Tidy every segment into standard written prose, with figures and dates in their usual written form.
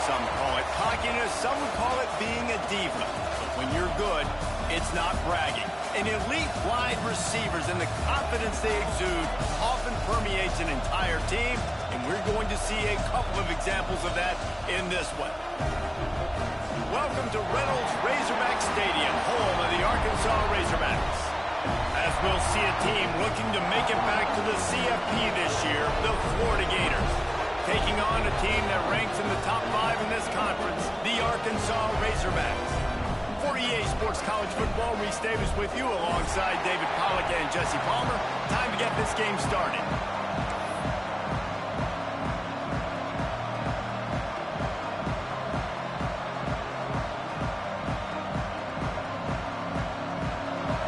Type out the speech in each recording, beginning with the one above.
some call it cockiness, some would call it being a diva. But when you're good, it's not bragging. An elite wide receivers and the confidence they exude often permeates an entire team, and we're going to see a couple of examples of that in this one. Welcome to Reynolds Razorback Stadium, home of the Arkansas Razorbacks. As we'll see a team looking to make it back to the CFP this year, the Florida Gators. Taking on a team that ranks in the top 5 in this conference, the Arkansas Razorbacks. For EA Sports College Football, Reese Davis with you alongside David Pollack and Jesse Palmer. Time to get this game started.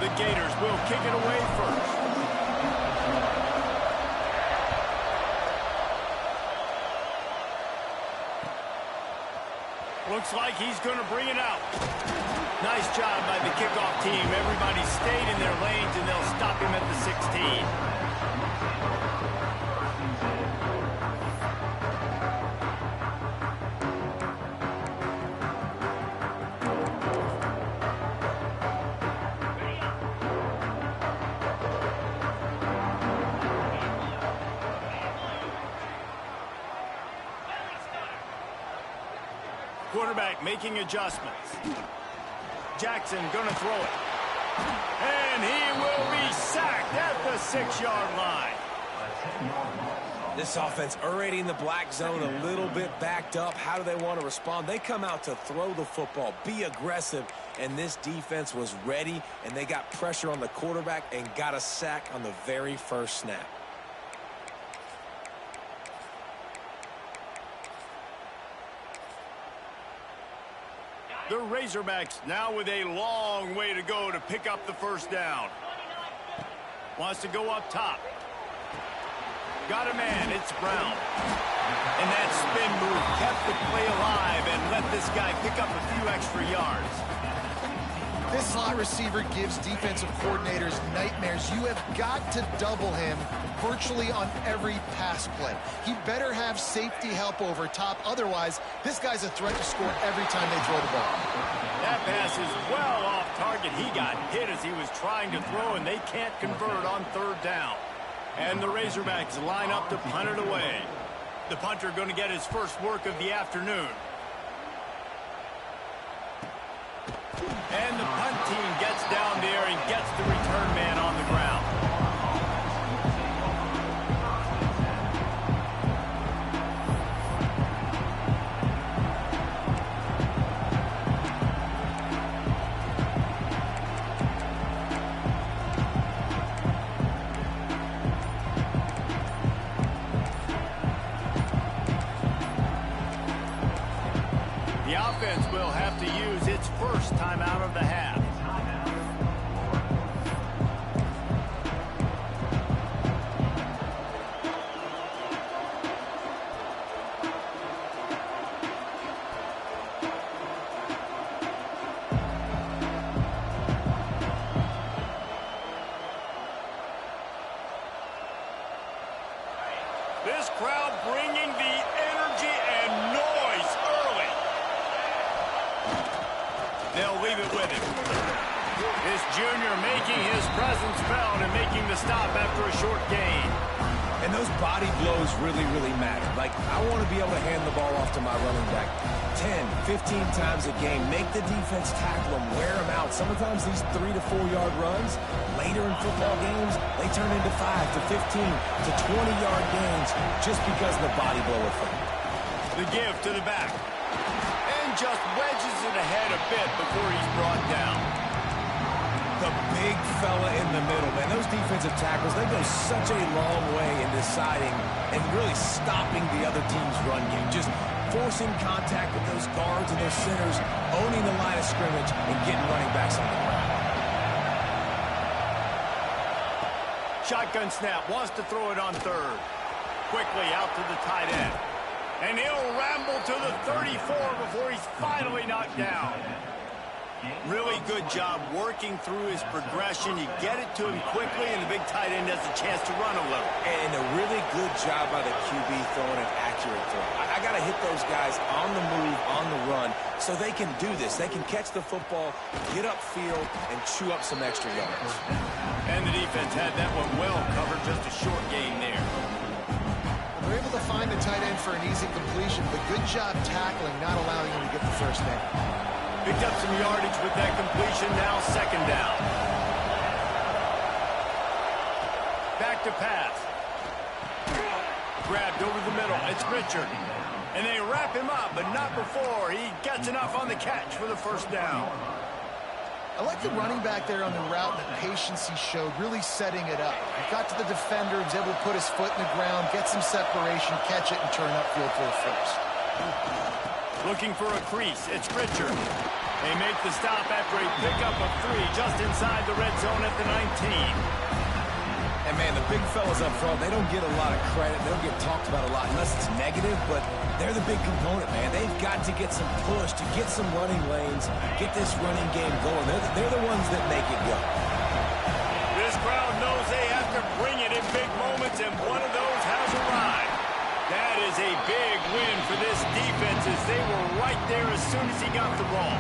The Gators will kick it away first. Looks like he's going to bring it out. Nice job by the kickoff team. Everybody stayed in their lanes, and they'll stop him at the 16. Quarterback making adjustments. Jackson gonna throw it. And he will be sacked at the 6-yard line. This offense already in the black zone, a little bit backed up. How do they want to respond? They come out to throw the football, be aggressive, and this defense was ready, and they got pressure on the quarterback and got a sack on the very first snap. The Razorbacks now with a long way to go to pick up the first down. Wants to go up top. Got a man, it's Brown. And that spin move kept the play alive and let this guy pick up a few extra yards. This slot receiver gives defensive coordinators nightmares. You have got to double him virtually on every pass play. He better have safety help over top. Otherwise, this guy's a threat to score every time they throw the ball. That pass is well off target. He got hit as he was trying to throw, and they can't convert on third down. And the Razorbacks line up to punt it away. The punter going to get his first work of the afternoon. And the punt team gets down there and gets the return man on the ground. The offense will have to use its first timeout of the half. This crowd bringing the energy and noise early. They'll leave it with him. This junior making his presence felt and making the stop after a short gain. And those body blows really, really matter. Like, I want to be able to hand the ball off to my running back 10, 15 times a game. Make the defense tackle him, wear him out. Sometimes these 3 to 4 yard runs, later in football games, they turn into 5 to 15 to 20-yard gains just because of the body blow effect. The give to the back. And just wedges it ahead a bit before he's brought down. The big fella in the middle, man. Those defensive tackles, they go such a long way in deciding and really stopping the other team's run game. Just forcing contact with those guards and those centers, owning the line of scrimmage, and getting running backs on the ground. Shotgun snap, wants to throw it on third. Quickly out to the tight end. And he'll ramble to the 34 before he's finally knocked down. Really good job working through his progression. You get it to him quickly, and the big tight end has a chance to run a little. And a really good job by the QB throwing an accurate throw. I got to hit those guys on the move, on the run, so they can do this. They can catch the football, get upfield, and chew up some extra yards. And the defense had that one well covered, just a short gain there. They're able to find the tight end for an easy completion, but good job tackling, not allowing him to get the first down. Picked up some yardage with that completion, now second down. Back to pass. Grabbed over the middle, it's Richard. And they wrap him up, but not before he gets enough on the catch for the first down. I like the running back there on the route and the patience he showed, really setting it up. He got to the defender, was able to put his foot in the ground, get some separation, catch it, and turn upfield for a first. Looking for a crease, it's Richard. They make the stop after a pickup of 3 just inside the red zone at the 19. And, man, the big fellas up front, they don't get a lot of credit. They don't get talked about a lot unless it's negative, but they're the big component, man. They've got to get some push, to get some running lanes, get this running game going. They're the ones that make it go. This crowd knows they have to bring it in big moments, and one of those has arrived. That is a big win for this defense as they were right there as soon as he got the ball.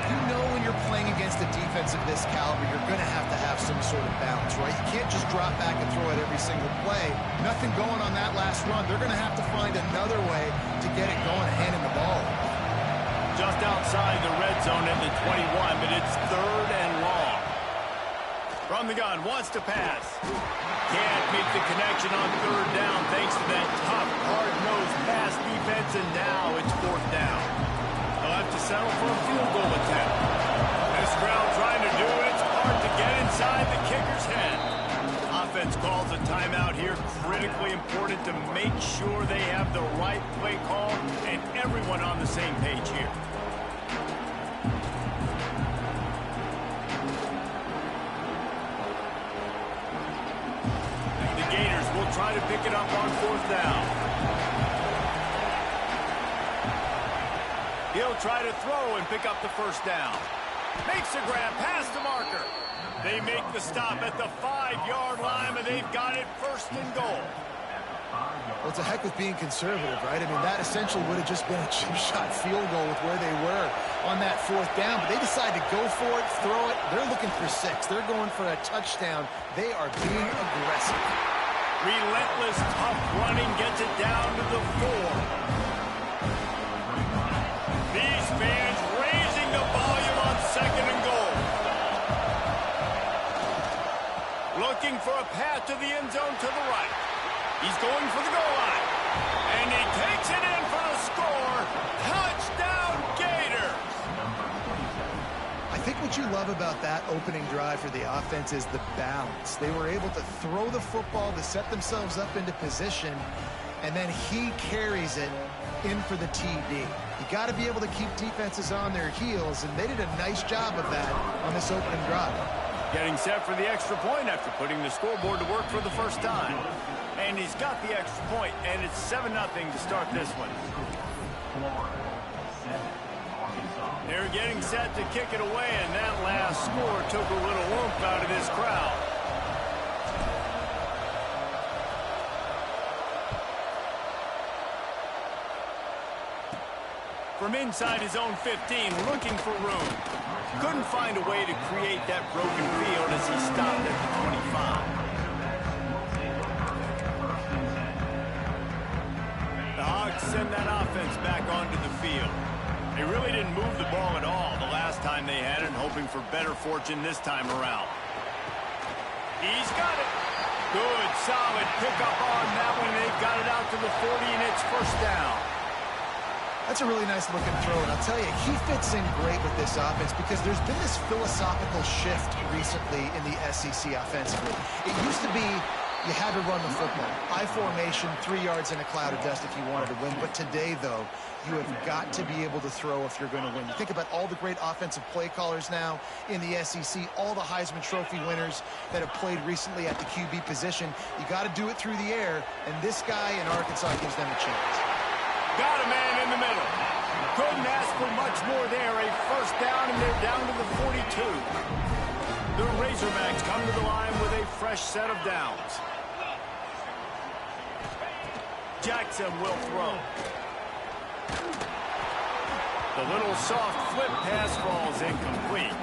You know when you're playing against a defense of this caliber, you're going to have some sort of balance, right? You can't just drop back and throw it every single play. Nothing going on that last run. They're going to have to find another way to get it going and handing the ball. Just outside the red zone at the 21, but it's third and long. From the gun, wants to pass. Can't make the connection on third down thanks to that tough, hard-nosed pass defense, and now it's fourth down. They'll have to settle for a field goal attempt. This crowd trying to do its part to get inside the kicker's head. Offense calls a timeout here. Critically important to make sure they have the right play call and everyone on the same page here. The Gators will try to pick it up on fourth down. He'll try to throw and pick up the first down. Makes a grab past the marker. They make the stop at the 5-yard line, but they've got it first and goal. Well, it's a heck with being conservative, right? I mean, that essentially would have just been a chip-shot field goal with where they were on that fourth down, but they decided to go for it, throw it. They're looking for 6. They're going for a touchdown. They are being aggressive. Relentless, tough running gets it down to the 4. These fans raising the volume on second and goal. Looking for a path to the end zone to the right. He's going for the goal line. And he takes it in for a score. Touchdown, Gators! I think what you love about that opening drive for the offense is the balance. They were able to throw the football to set themselves up into position, and then he carries it in for the TD. You got to be able to keep defenses on their heels, and they did a nice job of that on this opening drive. Getting set for the extra point after putting the scoreboard to work for the first time. And he's got the extra point, and it's 7-0 to start this one. They're getting set to kick it away, and that last score took a little oomph out of this crowd. From inside his own 15, looking for room. Couldn't find a way to create that broken field as he stopped at the 25. The Hogs send that offense back onto the field. They really didn't move the ball at all the last time they had it, hoping for better fortune this time around. He's got it. Good, solid pickup on that one. They've got it out to the 40, and it's first down. That's a really nice looking throw, and I'll tell you, he fits in great with this offense because there's been this philosophical shift recently in the SEC offensively. It used to be you had to run the football. I formation, 3 yards in a cloud of dust if you wanted to win. But today, though, you have got to be able to throw if you're going to win. You think about all the great offensive play callers now in the SEC, all the Heisman Trophy winners that have played recently at the QB position. You got to do it through the air, and this guy in Arkansas gives them a chance. Got a man in the middle. Couldn't ask for much more there. A first down, and they're down to the 42. The Razorbacks come to the line with a fresh set of downs. Jackson will throw. The little soft flip pass falls incomplete.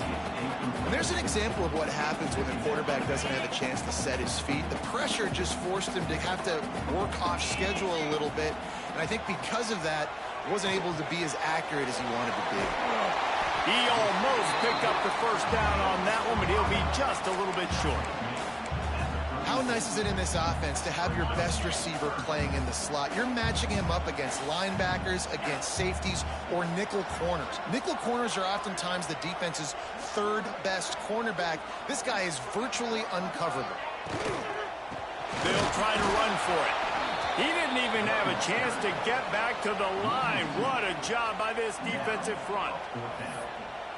And there's an example of what happens when the quarterback doesn't have a chance to set his feet. The pressure just forced him to have to work off schedule a little bit. And I think because of that, wasn't able to be as accurate as he wanted to be. He almost picked up the first down on that one, but he'll be just a little bit short. How nice is it in this offense to have your best receiver playing in the slot? You're matching him up against linebackers, against safeties, or nickel corners. Nickel corners are oftentimes the defense's third best cornerback. This guy is virtually uncoverable. They'll try to run for it. He didn't even have a chance to get back to the line. What a job by this defensive front.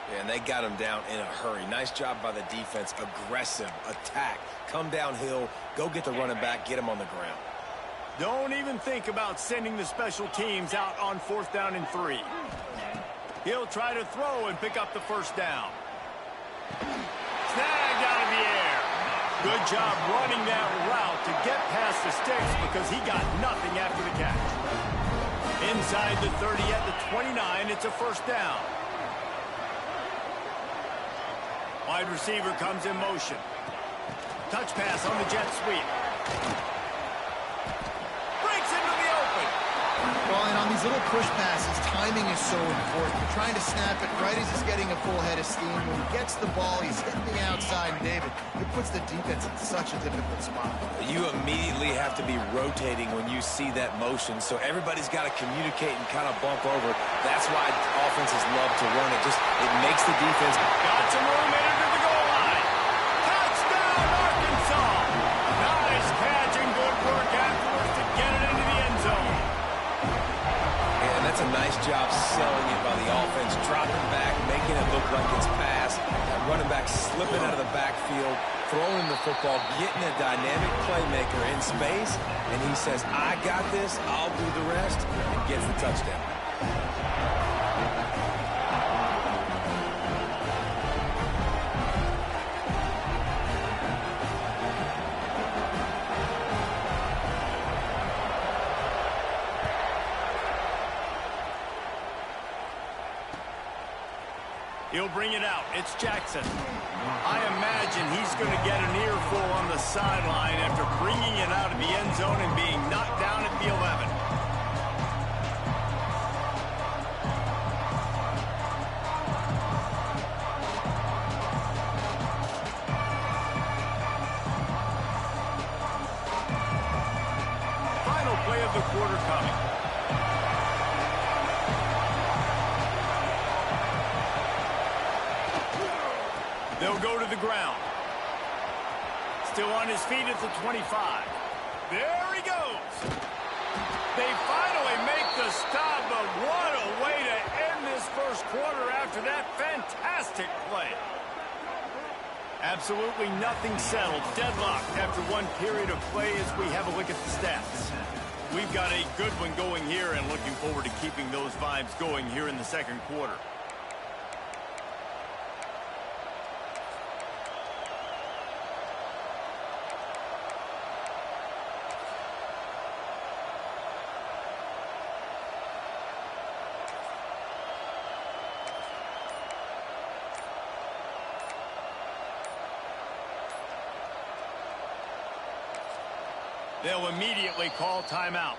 Yeah, and they got him down in a hurry. Nice job by the defense. Aggressive, attack, come downhill, go get the running back, get him on the ground. Don't even think about sending the special teams out on 4th down and 3. He'll try to throw and pick up the first down. Snagged out of the air. Good job running that route to get past the sticks because he got nothing after the catch. Inside the 30 at the 29, it's a first down. Wide receiver comes in motion. Touch pass on the jet sweep. Breaks into the open. Well, and on these little push passes, timing is so important. You're trying to snap it right as he's getting a full head of steam. When he gets the ball, he's hitting the outside, and David, it puts the defense in such a difficult spot. You immediately have to be rotating when you see that motion, so everybody's got to communicate and kind of bump over. That's why offenses love to run it. It makes the defense. Got some room in under the goal line. Touchdown, Arkansas. Nice catch and good work afterwards to get it into the end zone. And that's a nice job selling it by the offense, dropping back, making it look like it's passed. That running back slipping out of the backfield, throwing the football, getting a dynamic playmaker in space, and he says, I got this, I'll do the rest, and gets the touchdown. He'll bring it out. It's Jackson. I imagine he's going to get an earful on the sideline after bringing it out of the end zone and being knocked down at the 11. Final play of the quarter coming. They'll go to the ground. Still on his feet at the 25. There he goes. They finally make the stop, but what a way to end this first quarter after that fantastic play. Absolutely nothing settled. Deadlocked after one period of play as we have a look at the stats. We've got a good one going here and looking forward to keeping those vibes going here in the second quarter. They'll immediately call timeout.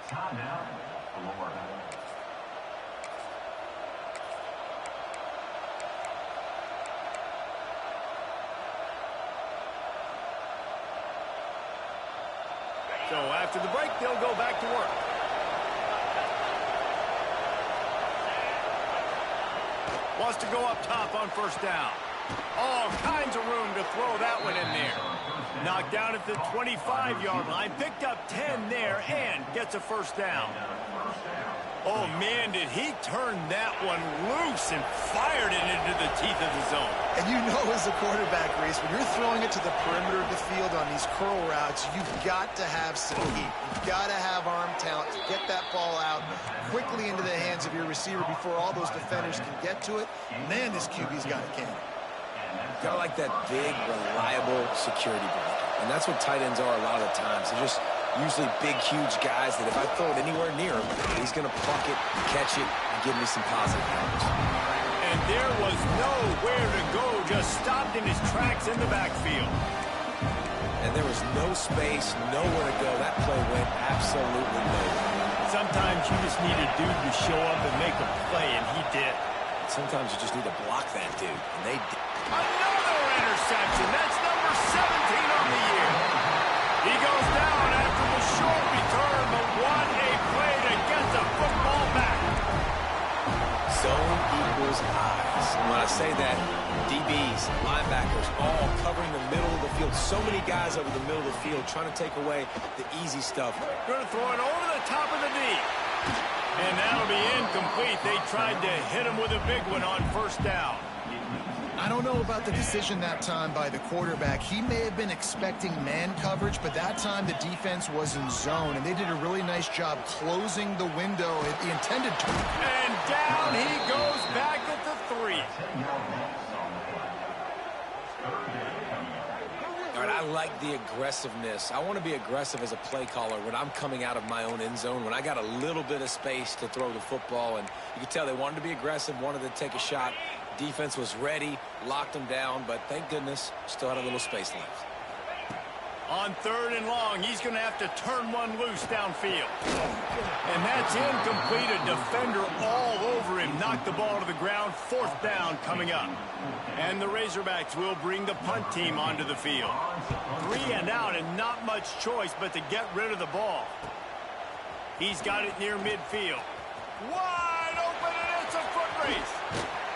Timeout. Lord. So after the break, they'll go back to work. Wants to go up top on first down. All kinds of room to throw that one in there. Knocked down at the 25-yard line, picked up 10 there, and gets a first down. Oh, man, did he turn that one loose and fired it into the teeth of the zone. And you know as a quarterback, Reese, when you're throwing it to the perimeter of the field on these curl routes, you've got to have some heat. You've got to have arm talent to get that ball out quickly into the hands of your receiver before all those defenders can get to it. Man, this QB's got a cannon. Got like that big, reliable security blanket. And that's what tight ends are a lot of the times. They're just usually big, huge guys that if I throw it anywhere near him, he's going to pluck it, catch it, and give me some positive numbers. And there was nowhere to go, just stopped in his tracks in the backfield. And there was no space, nowhere to go. That play went absolutely nowhere. Sometimes you just need a dude to show up and make a play, and he did. Sometimes you just need to block that dude, and they did. Another interception. That's number 17 on the year. He goes down after the short return, but what a play to get the football back. Zone equals eyes. And when I say that, DBs, linebackers, all covering the middle of the field. So many guys over the middle of the field trying to take away the easy stuff. Going to throw it over the top of the knee. And that'll be incomplete. They tried to hit him with a big one on first down. I don't know about the decision that time by the quarterback. He may have been expecting man coverage, but that time the defense was in zone, and they did a really nice job closing the window at the intended target. And down he goes back at the 3. All right, I like the aggressiveness. I want to be aggressive as a play caller when I'm coming out of my own end zone, when I got a little bit of space to throw the football, and you can tell they wanted to be aggressive, wanted to take a shot. Defense was ready, locked them down, but thank goodness, still had a little space left. On 3rd and long, he's going to have to turn one loose downfield. And that's incomplete. A defender all over him. Knocked the ball to the ground. 4th down coming up. And the Razorbacks will bring the punt team onto the field. 3 and out and not much choice but to get rid of the ball. He's got it near midfield. Wide open, and it's a foot race.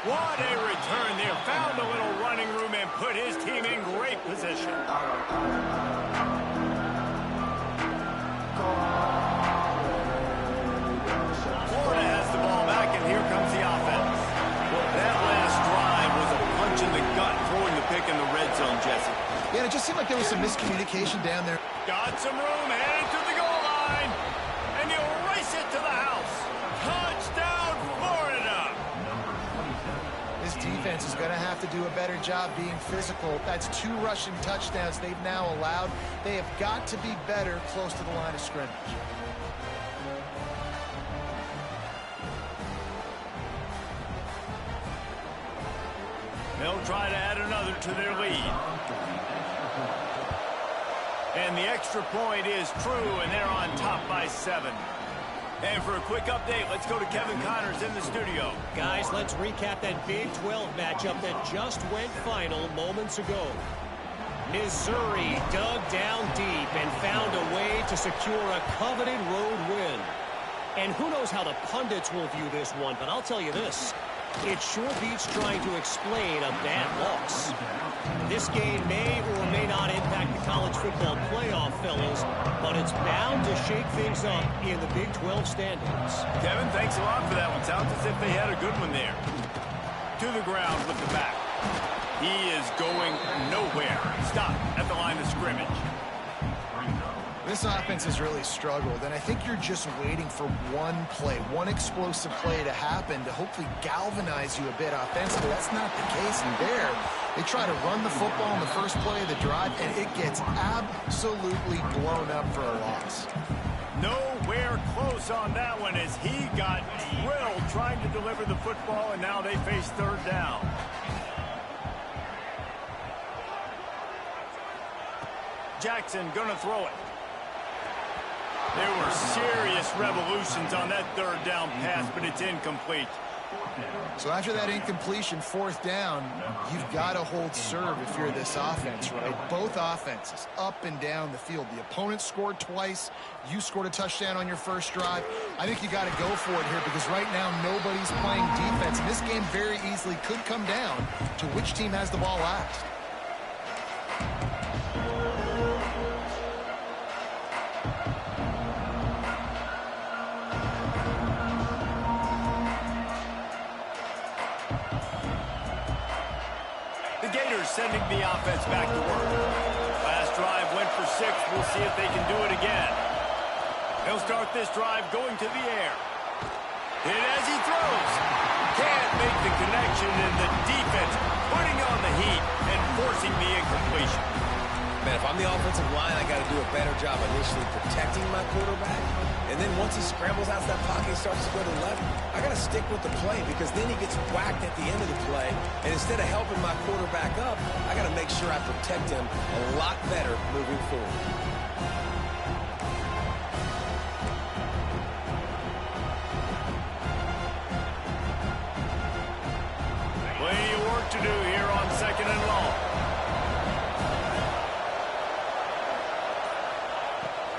What a return there. Found a little running room and put his team in great position. Florida has the ball back, and here comes the offense. That last drive was a punch in the gut, throwing the pick in the red zone, Jesse. Yeah, it just seemed like there was some miscommunication down there. Got some room, heading to the goal line, and he'll race it to the house. Touchdown, Florida! This defense is going to have to do a better job being physical. That's 2 rushing touchdowns they've now allowed. They have got to be better close to the line of scrimmage. They'll try to add another to their lead. And the extra point is true, and they're on top by 7. And for a quick update, let's go to Kevin Connors in the studio. Guys, let's recap that Big 12 matchup that just went final moments ago. Missouri dug down deep and found a way to secure a coveted road win. And who knows how the pundits will view this one, but I'll tell you this. It sure beats trying to explain a bad loss. This game may or may not impact the college football playoff, fellas, but it's bound to shake things up in the Big 12 standings. Kevin, thanks a lot for that one. Sounds as if they had a good one there. To the ground with the back. He is going nowhere. Stop at the line of scrimmage. This offense has really struggled, and I think you're just waiting for one play, one explosive play to happen to hopefully galvanize you a bit offensively. That's not the case in there. They try to run the football in the first play of the drive, and it gets absolutely blown up for a loss. Nowhere close on that one as he got drilled trying to deliver the football, and now they face 3rd down. Jackson gonna throw it. There were serious revolutions on that 3rd down pass, but it's incomplete. So after that incompletion, 4th down, you've got to hold serve if you're this offense, right? Both offenses up and down the field. The opponent scored twice. You scored a touchdown on your first drive. I think you got to go for it here because right now nobody's playing defense. And this game very easily could come down to which team has the ball last. Gators sending the offense back to work. Last drive went for 6. We'll see if they can do it again. He'll start this drive going to the air. Hit as he throws. Can't make the connection, and the defense putting on the heat and forcing the incompletion. Man, if I'm the offensive line, I got to do a better job initially protecting my quarterback. And then once he scrambles out of that pocket and starts to go to the left, I got to stick with the play because then he gets whacked at the end of the play. And instead of helping my quarterback up, I got to make sure I protect him a lot better moving forward. Plenty of work to do here on 2nd and long.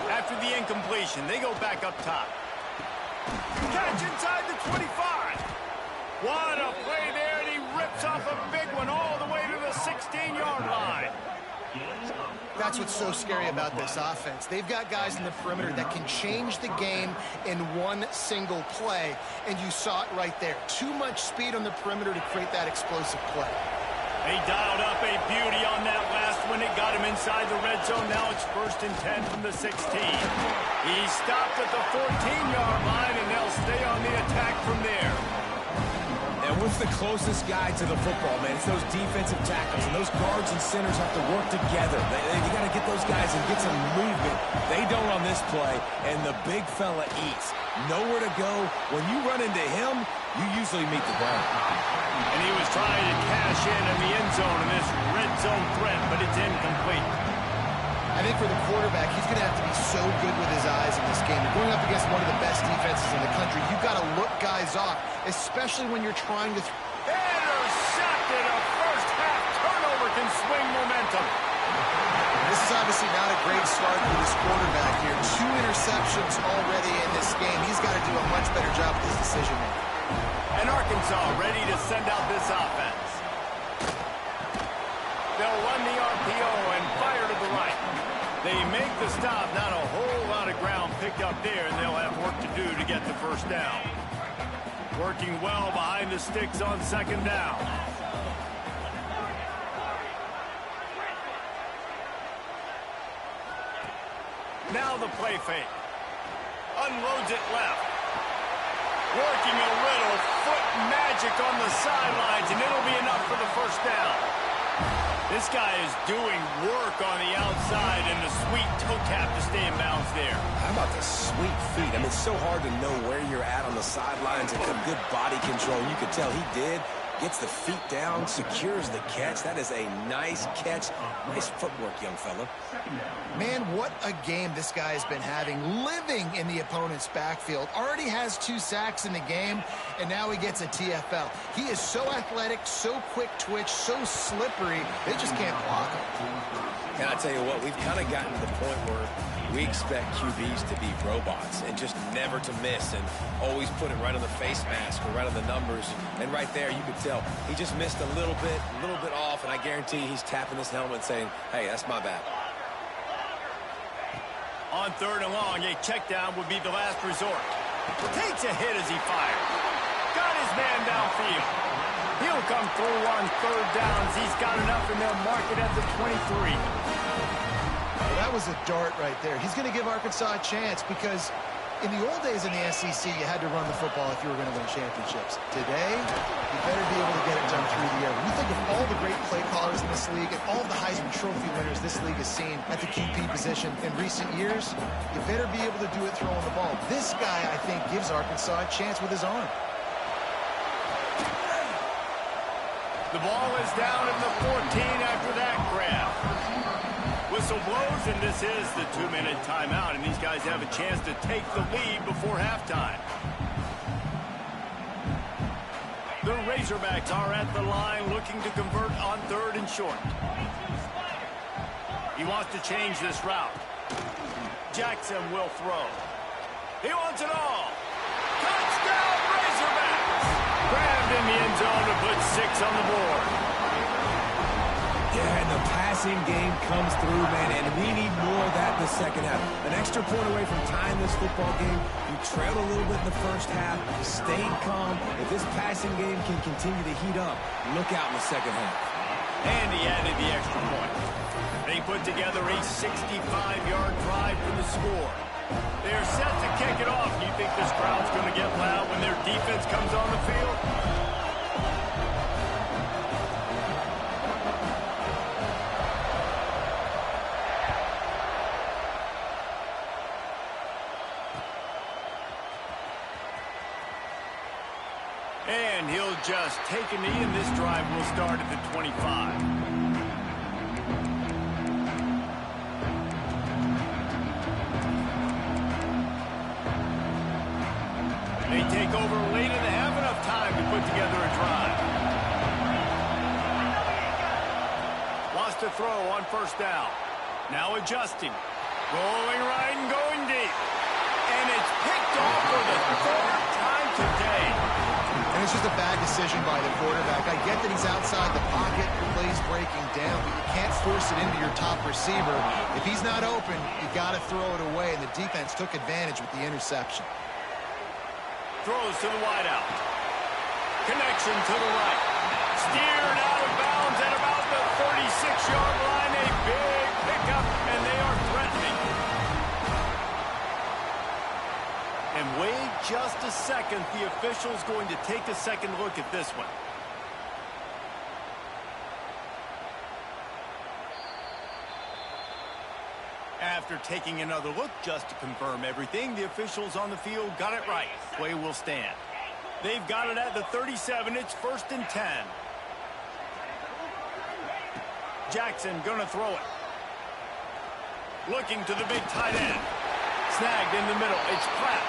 After the incompletion, they go back up top. Catch inside the 25. What a play there, and he rips off a big one all the way to the 16-yard line. That's what's so scary about this offense. They've got guys in the perimeter that can change the game in one single play, and you saw it right there. Too much speed on the perimeter to create that explosive play. They dialed up a beauty on that last one. It got him inside the red zone. Now it's 1st and 10 from the 16. He stopped at the 14-yard line, and they'll stay on the attack from there. And what's the closest guy to the football, man? It's those defensive tackles, and those guards and centers have to work together. You got to get those guys and get some movement. They don't on this play, and the big fella eats. Nowhere to go. When you run into him, you usually meet the ground. And he was trying to cash in the end zone in this red zone threat, but it's incomplete. I think for the quarterback, he's going to have to be so good with his eyes in this game. You're going up against one of the best defenses in the country. You've got to look guys off, especially when you're trying to... Intercepted. A first-half turnover can swing momentum. This is obviously not a great start for this quarterback here. 2 interceptions already in this game. He's got to do a much better job with his decision-making. And Arkansas ready to send out this offense. They'll run the RPO and fire to the right. They make the stop. Not a whole lot of ground picked up there, and they'll have work to do to get the first down. Working well behind the sticks on 2nd down. Now the play fake. Unloads it left. Working a little foot magic on the sidelines, and it'll be enough for the first down. This guy is doing work on the outside, and a sweet toe tap to stay in bounds there. How about the sweet feet? I mean, it's so hard to know where you're at on the sidelines and have good body control. You could tell he did. Gets the feet down, secures the catch. That is a nice catch. Nice footwork, young fella. Man, what a game this guy has been having, living in the opponent's backfield. Already has 2 sacks in the game, and now he gets a TFL. He is so athletic, so quick twitch, so slippery, they just can't block him. And I tell you what, we've kind of gotten to the point where we expect QBs to be robots and just never to miss and always put it right on the face mask or right on the numbers. And right there, you could tell he just missed a little bit off, and I guarantee he's tapping his helmet saying, hey, that's my bad. On 3rd and long, a check down would be the last resort. Takes a hit as he fires. Got his man downfield. He'll come through on 3rd downs. He's got enough, and they'll mark it at the 23. Well, that was a dart right there. He's going to give Arkansas a chance because in the old days in the SEC, you had to run the football if you were going to win championships. Today, you better be able to get it done through the air. When you think of all the great play callers in this league and all of the Heisman Trophy winners this league has seen at the QB position in recent years, you better be able to do it throwing the ball. This guy, I think, gives Arkansas a chance with his arm. The ball is down at the 14 after that grab. Whistle blows, and this is the 2-minute timeout, and these guys have a chance to take the lead before halftime. The Razorbacks are at the line looking to convert on 3rd and short. He wants to change this route. Jackson will throw. He wants it all. Touchdown, Razorbacks! Grabbed in the end zone to put 6 on the board. Yeah, and the passing game comes through, man, and we need more of that in the second half. An extra point away from tying this football game. You trailed a little bit in the first half, stayed calm. If this passing game can continue to heat up, look out in the second half. And he added the extra point. They put together a 65-yard drive for the score. They're set to kick it off. You think this crowd's going to get loud when their defense comes on the field? And he'll just take a knee, and this drive will start at the 25. They take over late in the half, enough time to put together a drive. Lost a throw on first down. Now adjusting. Rolling right and going deep. And it's picked off for the third time today. And it's just a bad decision by the quarterback. I get that he's outside the pocket, plays breaking down, but you can't force it into your top receiver. If he's not open, you got to throw it away, and the defense took advantage with the interception. Throws to the wideout. Connection to the right. Steered out of bounds at about the 36-yard line. A big pickup, and they are threatening. And wait just a second. The official's going to take a second look at this one. After taking another look just to confirm everything, the officials on the field got it right. Play will stand. They've got it at the 37. It's 1st and 10. Jackson gonna throw it. Looking to the big tight end. Snagged in the middle. It's Pratt.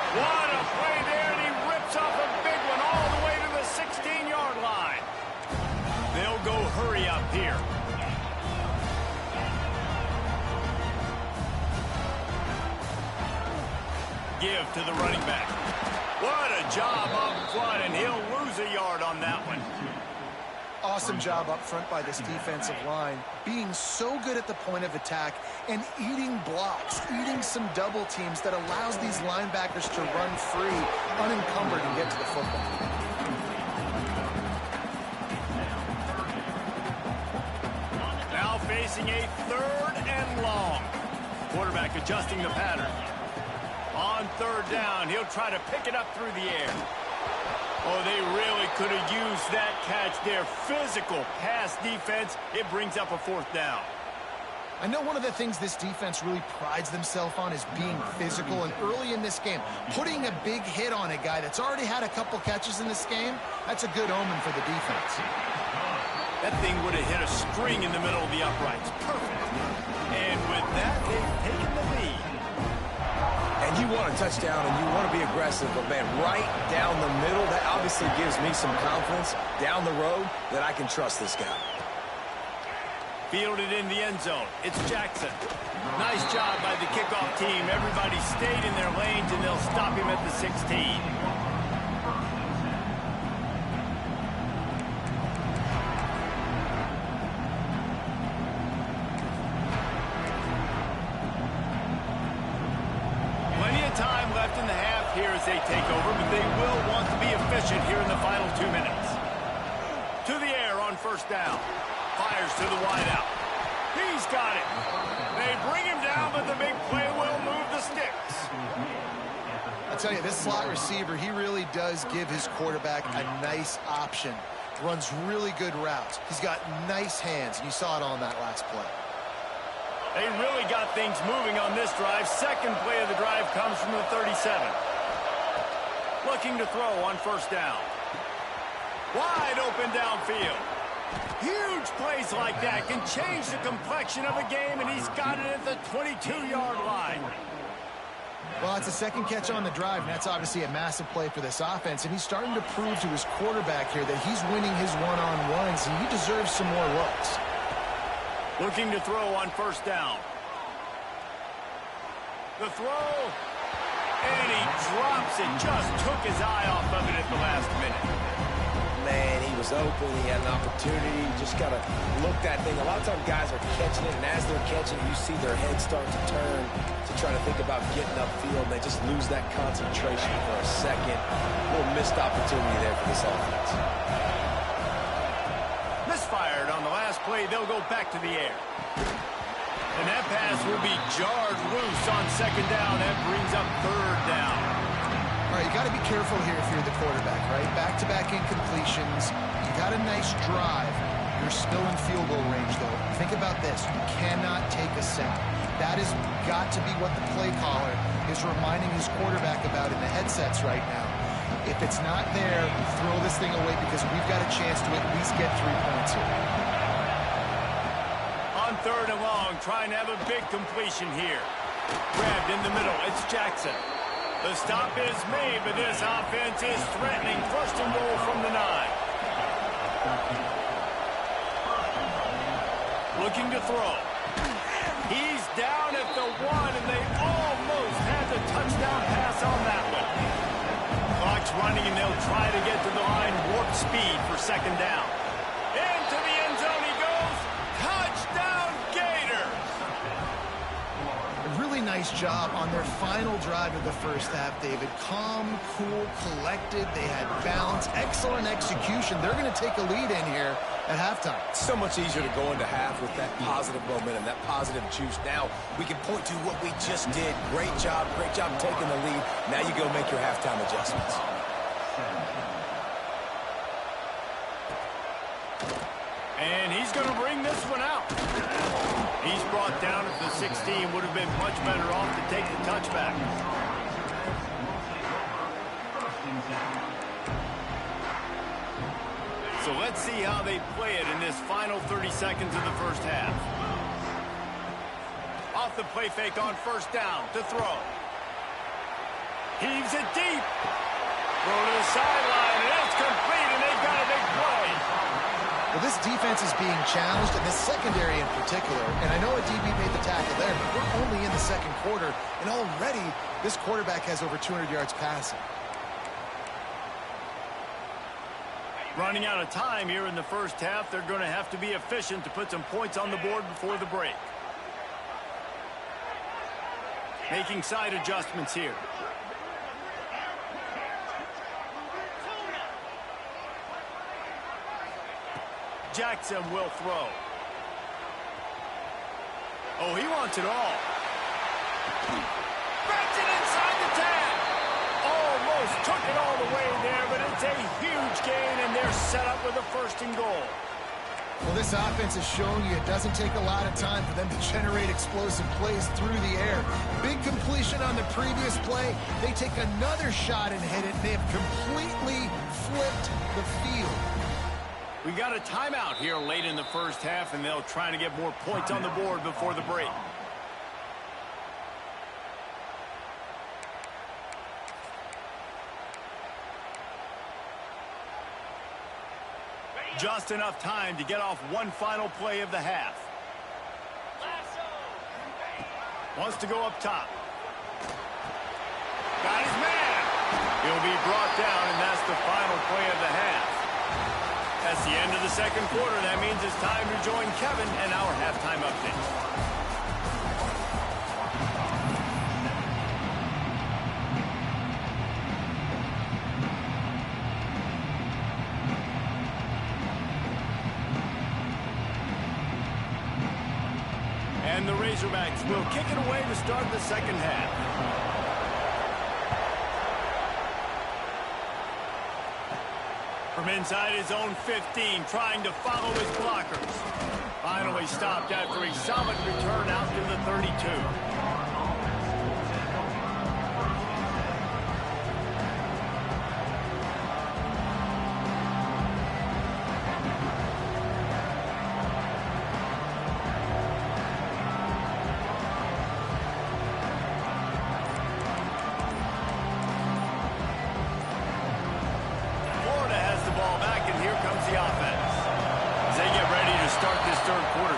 What a play there, and he rips off a big one all the way to the 16-yard line. They'll go hurry up here. Give to the running back. What a job up front, and he'll lose a yard on that one. Awesome job up front by this defensive line, being so good at the point of attack and eating blocks, eating some double teams that allows these linebackers to run free, unencumbered, and get to the football. Now facing a 3rd and long. Quarterback adjusting the pattern. On 3rd down, he'll try to pick it up through the air. Oh, they really could have used that catch there. Physical pass defense. It brings up a 4th down. I know one of the things this defense really prides themselves on is being physical, and early in this game, putting a big hit on a guy that's already had a couple catches in this game, that's a good omen for the defense. That thing would have hit a string in the middle of the uprights. Perfect. And with that, they've taken the lead. And you want a touchdown, and you want to be aggressive, but, man, right down the middle, that obviously gives me some confidence down the road that I can trust this guy. Fielded in the end zone. It's Jackson. Nice job by the kickoff team. Everybody stayed in their lanes, and they'll stop him at the 16. Time left in the half here as they take over, but they will want to be efficient here in the final 2 minutes. To the air on 1st down. Fires to the wideout. He's got it. They bring him down, but the big play will move the sticks. I'll tell you, this slot receiver, he really does give his quarterback a nice option. Runs really good routes. He's got nice hands, and you saw it on that last play. They really got things moving on this drive. Second play of the drive comes from the 37. Looking to throw on 1st down. Wide open downfield. Huge plays like that can change the complexion of a game, and he's got it at the 22-yard line. Well, it's a second catch on the drive, and that's obviously a massive play for this offense, and he's starting to prove to his quarterback here that he's winning his one-on-ones, and he deserves some more looks. Looking to throw on 1st down. The throw, and he drops it. Just took his eye off of it at the last minute. Man, he was open. He had an opportunity. You just got to look that thing. A lot of times guys are catching it, and as they're catching it, you see their head start to turn to try to think about getting upfield, and they just lose that concentration for a second. A little missed opportunity there for this offense. Misfired on the last play. They'll go back to the air. And that pass will be jarred loose on second down. That brings up third down. All right, you got to be careful here if you're the quarterback, right? Back-to-back incompletions. You got a nice drive. You're still in field goal range, though. Think about this. You cannot take a sack. That has got to be what the play caller is reminding his quarterback about in the headsets right now. If it's not there, throw this thing away because we've got a chance to at least get 3 points here. On third and long, trying to have a big completion here. Grabbed in the middle. It's Jackson. The stop is made, but this offense is threatening. First and goal from the 9. Looking to throw. He's down at the 1, and they almost had the touchdown pass on that one. Clock's running, and they'll try to get to the line. Warp speed for second down. Into the end zone he goes. Touchdown, Gators! A really nice job on their final drive of the first half, David. Calm, cool, collected. They had balance. Excellent execution. They're going to take a lead in here at halftime. It's so much easier to go into half with that positive momentum, that positive juice. Now we can point to what we just did. Great job taking the lead. Now you go make your halftime adjustments. And he's going to bring this one out. He's brought down at the 16. Would have been much better off to take the touchback. So let's see how they play it in this final 30 seconds of the first half. Off the play fake on first down to throw. Heaves it deep. Throw to the sideline, and it's complete, and they've got a big play. Well, this defense is being challenged, and this secondary in particular. And I know a DB made the tackle there, but we're only in the second quarter, and already this quarterback has over 200 yards passing. Running out of time here in the first half. They're going to have to be efficient to put some points on the board before the break. Making side adjustments here. Jackson will throw. Oh, he wants it all. Bats it inside the 10. Almost took it all the way there, but it's a huge gain, and they're set up with a first and goal. Well, this offense has shown you it doesn't take a lot of time for them to generate explosive plays through the air. Big completion on the previous play. They take another shot and hit it. They have completely flipped the field. We got a timeout here late in the first half, and they'll try to get more points on the board before the break. Just enough time to get off one final play of the half. Wants to go up top. Got his man. He'll be brought down, and that's the final play of the half. That's the end of the second quarter. That means it's time to join Kevin and our halftime update. And the Razorbacks will kick it away to start the second half. From inside his own 15, trying to follow his blockers. Finally stopped after a solid return out to the 32.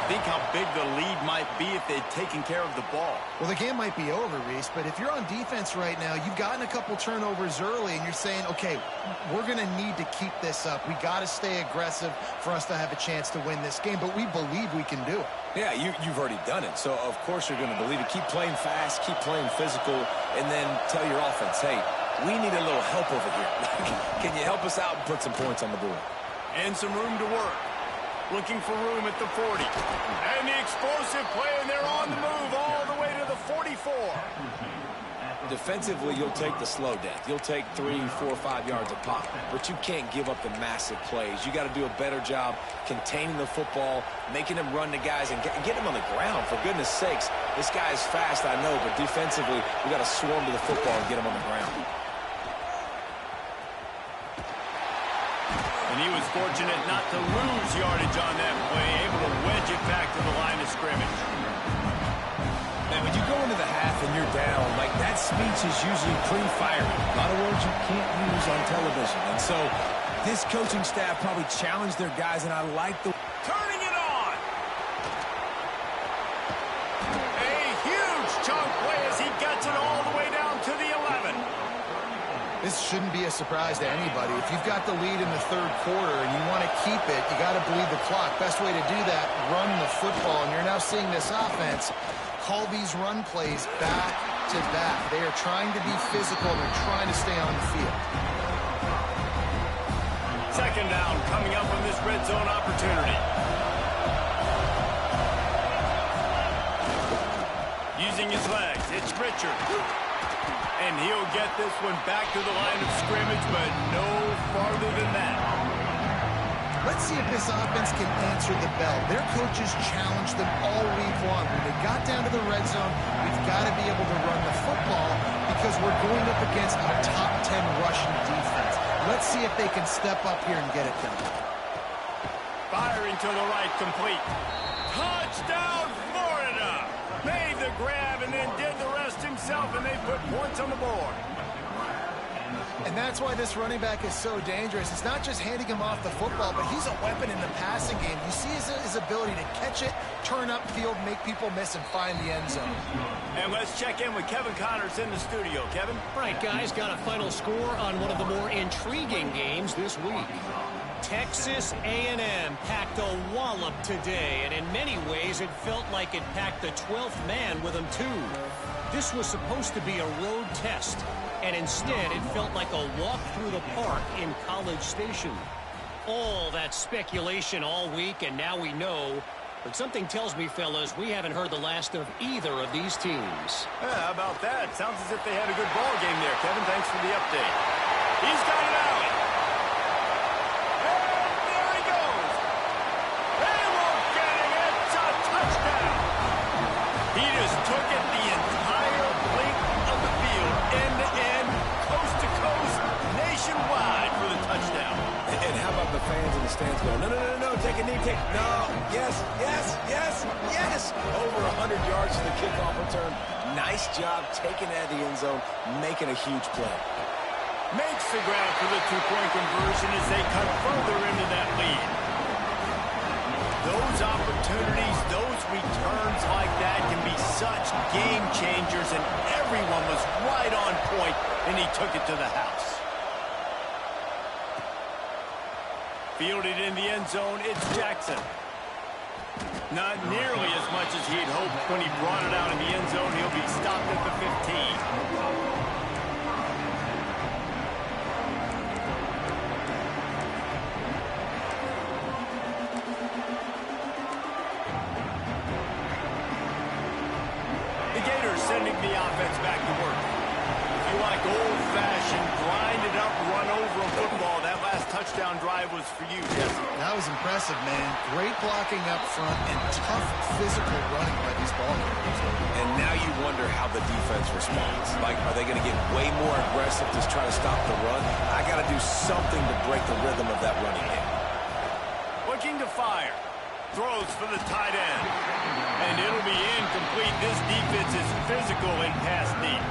Think how big the lead might be if they'd taken care of the ball. Well, the game might be over, Reese, but if you're on defense right now, you've gotten a couple turnovers early, and you're saying, okay, we're going to need to keep this up. We got to stay aggressive for us to have a chance to win this game, but we believe we can do it. Yeah, you've already done it, so of course you're going to believe it. Keep playing fast, keep playing physical, and then tell your offense, hey, we need a little help over here. Can you help us out and put some points on the board? And some room to work. looking for room at the 40. And the explosive play, and they're on the move all the way to the 44. Defensively, you'll take the slow death. You'll take 3, 4, 5 yards a pop, but you can't give up the massive plays. You got to do a better job containing the football, making them run the guys, and get them on the ground. For goodness sakes, this guy is fast, I know, but defensively, we got to swarm to the football and get him on the ground. And he was fortunate not to lose yardage on that play, able to wedge it back to the line of scrimmage. Man, when you go into the half and you're down, like that speech is usually pretty fiery. A lot of words you can't use on television. And so this coaching staff probably challenged their guys, and I like the... Turning it on! A huge chunk play as he gets it all the way down to the 11. This shouldn't be a surprise to anybody. If you've got the lead in the third quarter and you want to keep it, you got to bleed the clock. Best way to do that, run the football. And you're now seeing this offense call these run plays back to back. They are trying to be physical. They're trying to stay on the field. Second down coming up on this red zone opportunity. Using his legs, it's Richard. And he'll get this one back to the line of scrimmage, but no farther than that. Let's see if this offense can answer the bell. Their coaches challenged them all week long. When they got down to the red zone, we've got to be able to run the football because we're going up against a top 10 rushing defense. Let's see if they can step up here and get it done. Firing to the right, complete. Touchdown, Florida! Made the grab and then did the rest himself, and they put points on the board. And that's why this running back is so dangerous. It's not just handing him off the football, but he's a weapon in the passing game. You see his ability to catch it, turn upfield, make people miss, and find the end zone. And let's check in with Kevin Connors in the studio. Kevin? Right, guys, got a final score on one of the more intriguing games this week. Texas A&M packed a wallop today, and in many ways it felt like it packed the 12th man with them too. This was supposed to be a road test, and instead it felt like a walk through the park in College Station. All that speculation all week, and now we know. But something tells me, fellas, we haven't heard the last of either of these teams. Yeah, how about that? Sounds as if they had a good ball game there, Kevin. Thanks for the update. He's got it out. And there he goes. They won't get him. It's a touchdown. He just took it the entire length of the field, end-to-end, coast-to-coast, nationwide for the touchdown. And how about the fans in the stands going, no, no, no, no, take a knee, no, yes, yes, yes, yes. Over 100 yards to the kickoff return. Nice job taking that to the end zone, making a huge play. Makes the grab for the two-point conversion as they cut further into that lead. Those opportunities, those returns like that can be such game changers, and everyone was right on point, and he took it to the house. Fielded in the end zone, it's Jackson. Not nearly as much as he'd hoped when he brought it out in the end zone. He'll be stopped at the 15. Sending the offense back to work. If you like old-fashioned, grind-it-up, run-over football, that last touchdown drive was for you, Jesse. That was impressive, man. Great blocking up front and tough physical running by these ball carriers. And now you wonder how the defense responds. Like, are they going to get way more aggressive to try to stop the run? I got to do something to break the rhythm of that running game. Looking to fire. Throws for the tight end. And it'll be incomplete. This defense is physical and pass deep.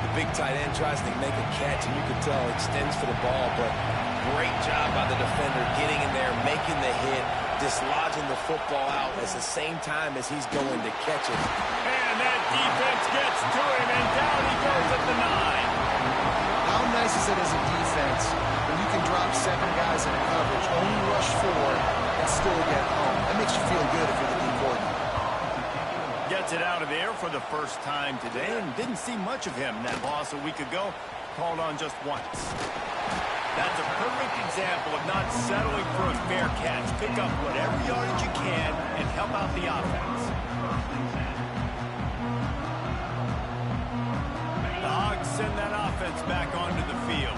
The big tight end tries to make a catch, and you can tell extends for the ball, but great job by the defender getting in there, making the hit, dislodging the football out at the same time as he's going to catch it. And that defense gets to him, and down he goes at the 9. How nice is it as a defense when you can drop 7 guys in coverage, only rush 4, and still get home? That makes you feel good if you're the D coordinator. Gets it out of there for the first time today, and didn't see much of him. That loss a week ago, called on just once. That's a perfect example of not settling for a fair catch. Pick up whatever yardage you can and help out the offense. The Hogs send that offense back onto the field.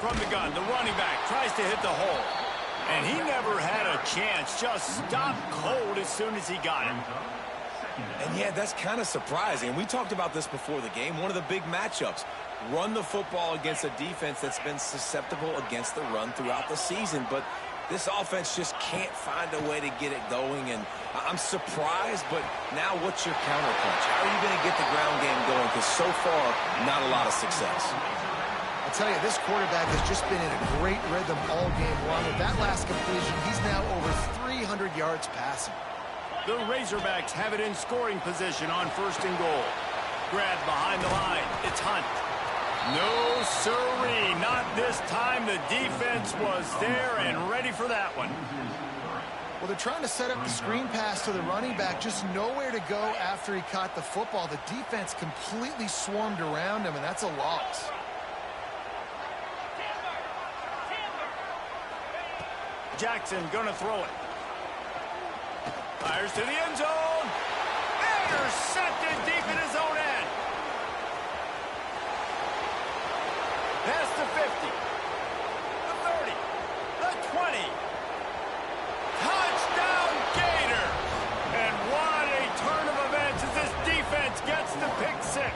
From the gun, the running back tries to hit the hole. And he never had a chance. Just stopped cold as soon as he got him. And yeah, that's kind of surprising. We talked about this before the game. One of the big matchups. Run the football against a defense that's been susceptible against the run throughout the season. But this offense just can't find a way to get it going. And I'm surprised, but now what's your counterpunch? How are you going to get the ground game going? Because so far, not a lot of success. I'll tell you, this quarterback has just been in a great rhythm all game long. With that last completion, he's now over 300 yards passing. The Razorbacks have it in scoring position on 1st and goal. Grab behind the line. It's Hunt. No siree, not this time. The defense was there and ready for that one. Well, they're trying to set up the screen pass to the running back, just nowhere to go after he caught the football. The defense completely swarmed around him, and that's a loss. Jackson gonna throw it. Fires to the end zone. Intercepted deep in his own end. Pass to 50. The 30. The 20. Touchdown Gator. And what a turn of events as this defense gets the pick 6.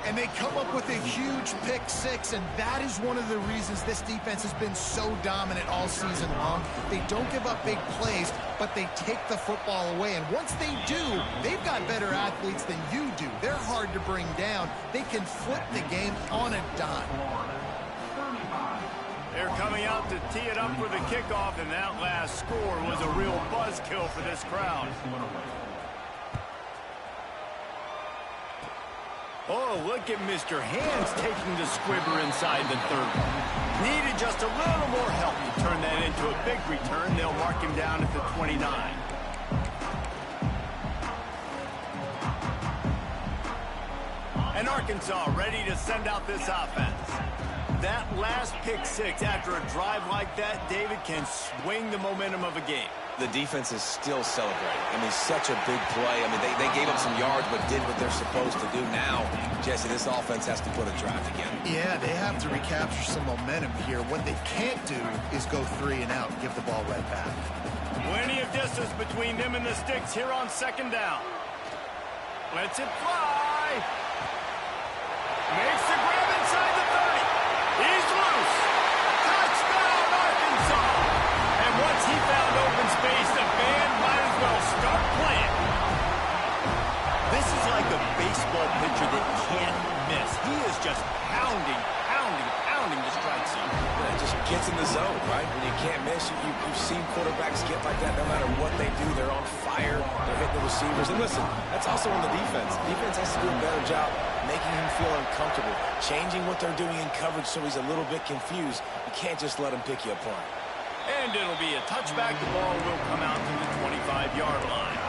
And they come up with a huge pick 6, and that is one of the reasons this defense has been so dominant all season long. They don't give up big plays, but they take the football away. And once they do, they've got better athletes than you do. They're hard to bring down. They can flip the game on a dime. They're coming out to tee it up for the kickoff, and that last score was a real buzzkill for this crowd. Oh, look at Mr. Hands taking the squibber inside the 30. Needed just a little more help to turn that into a big return. They'll mark him down at the 29. And Arkansas ready to send out this offense. That last pick 6 after a drive like that, David, can swing the momentum of a game. The defense is still celebrating. I mean, such a big play. I mean, they gave up some yards but did what they're supposed to do. Now, Jesse, this offense has to put a drive together. Yeah, they have to recapture some momentum here. What they can't do is go 3 and out and give the ball right back. Plenty of distance between them and the sticks here on 2nd down. Lets it fly. Makes the grab inside the 30. He's loose. Touchdown, Arkansas. And once he found open space, the band might as well start playing. This is like a baseball pitcher that can't miss. He is just pounding the strike zone. Yeah, it just gets in the zone, right? When you can't miss, you've seen quarterbacks get like that no matter what they do. They're on fire. They're hitting the receivers. And listen, that's also on the defense. The defense has to do a better job making him feel uncomfortable, changing what they're doing in coverage so he's a little bit confused. You can't just let him pick you apart. And it'll be a touchback. The ball will come out to the 25-yard line.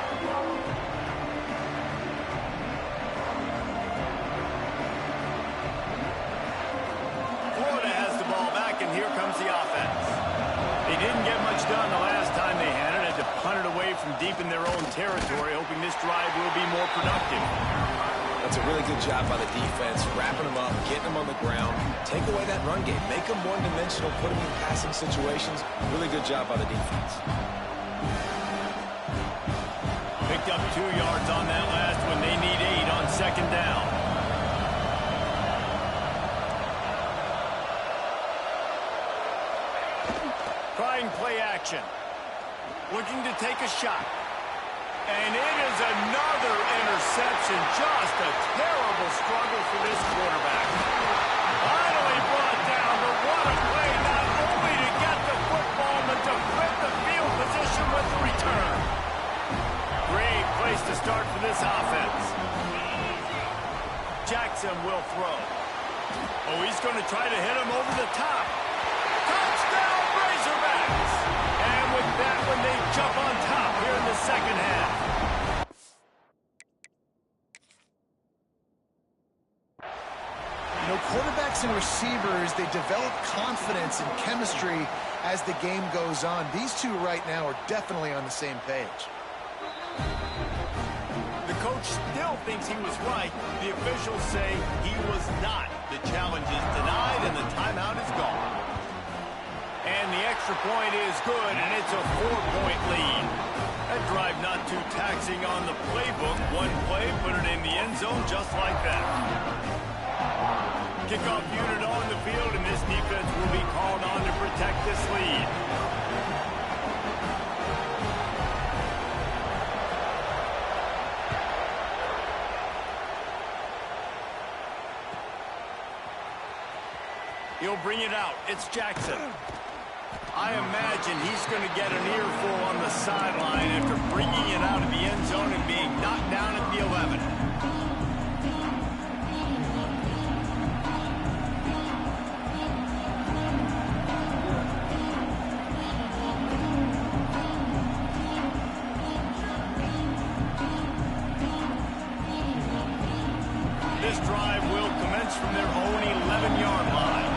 Florida has the ball back, and here comes the offense. They didn't get much done the last time they had it. Had to punt it away from deep in their own territory, hoping this drive will be more productive. That's a really good job by the defense, wrapping them up, getting them on the ground. Take away that run game. Make them one-dimensional, put them in passing situations. Really good job by the defense. Picked up 2 yards on that last one. They need 8 on 2nd down. Trying play action. Looking to take a shot. And it is another interception. Just a terrible struggle for this quarterback. Finally brought down, but what a play, not only to get the football, but to flip the field position with the return. Great place to start for this offense. Jackson will throw. Oh, he's going to try to hit him over the top. Touchdown, Razorbacks! And with that one, they jump on top here in the 2nd half. You know, quarterbacks and receivers, they develop confidence and chemistry as the game goes on. These two right now are definitely on the same page. The coach still thinks he was right. The officials say he was not. The challenge is denied, and the timeout is gone. And the extra point is good, and it's a 4-point lead. That drive not too taxing on the playbook. One play, put it in the end zone just like that. Kickoff unit on the field, and this defense will be called on to protect this lead. He'll bring it out. It's Jackson. I imagine he's going to get an earful on the sideline after bringing it out of the end zone and being knocked down at the 11. This drive will commence from their own 11-yard line.